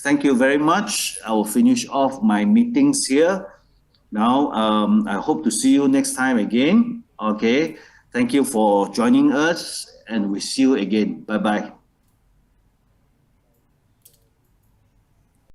thank you very much. I will finish off my meetings here. Now, I hope to see you next time again. Okay, thank you for joining us and we see you again. Bye-bye.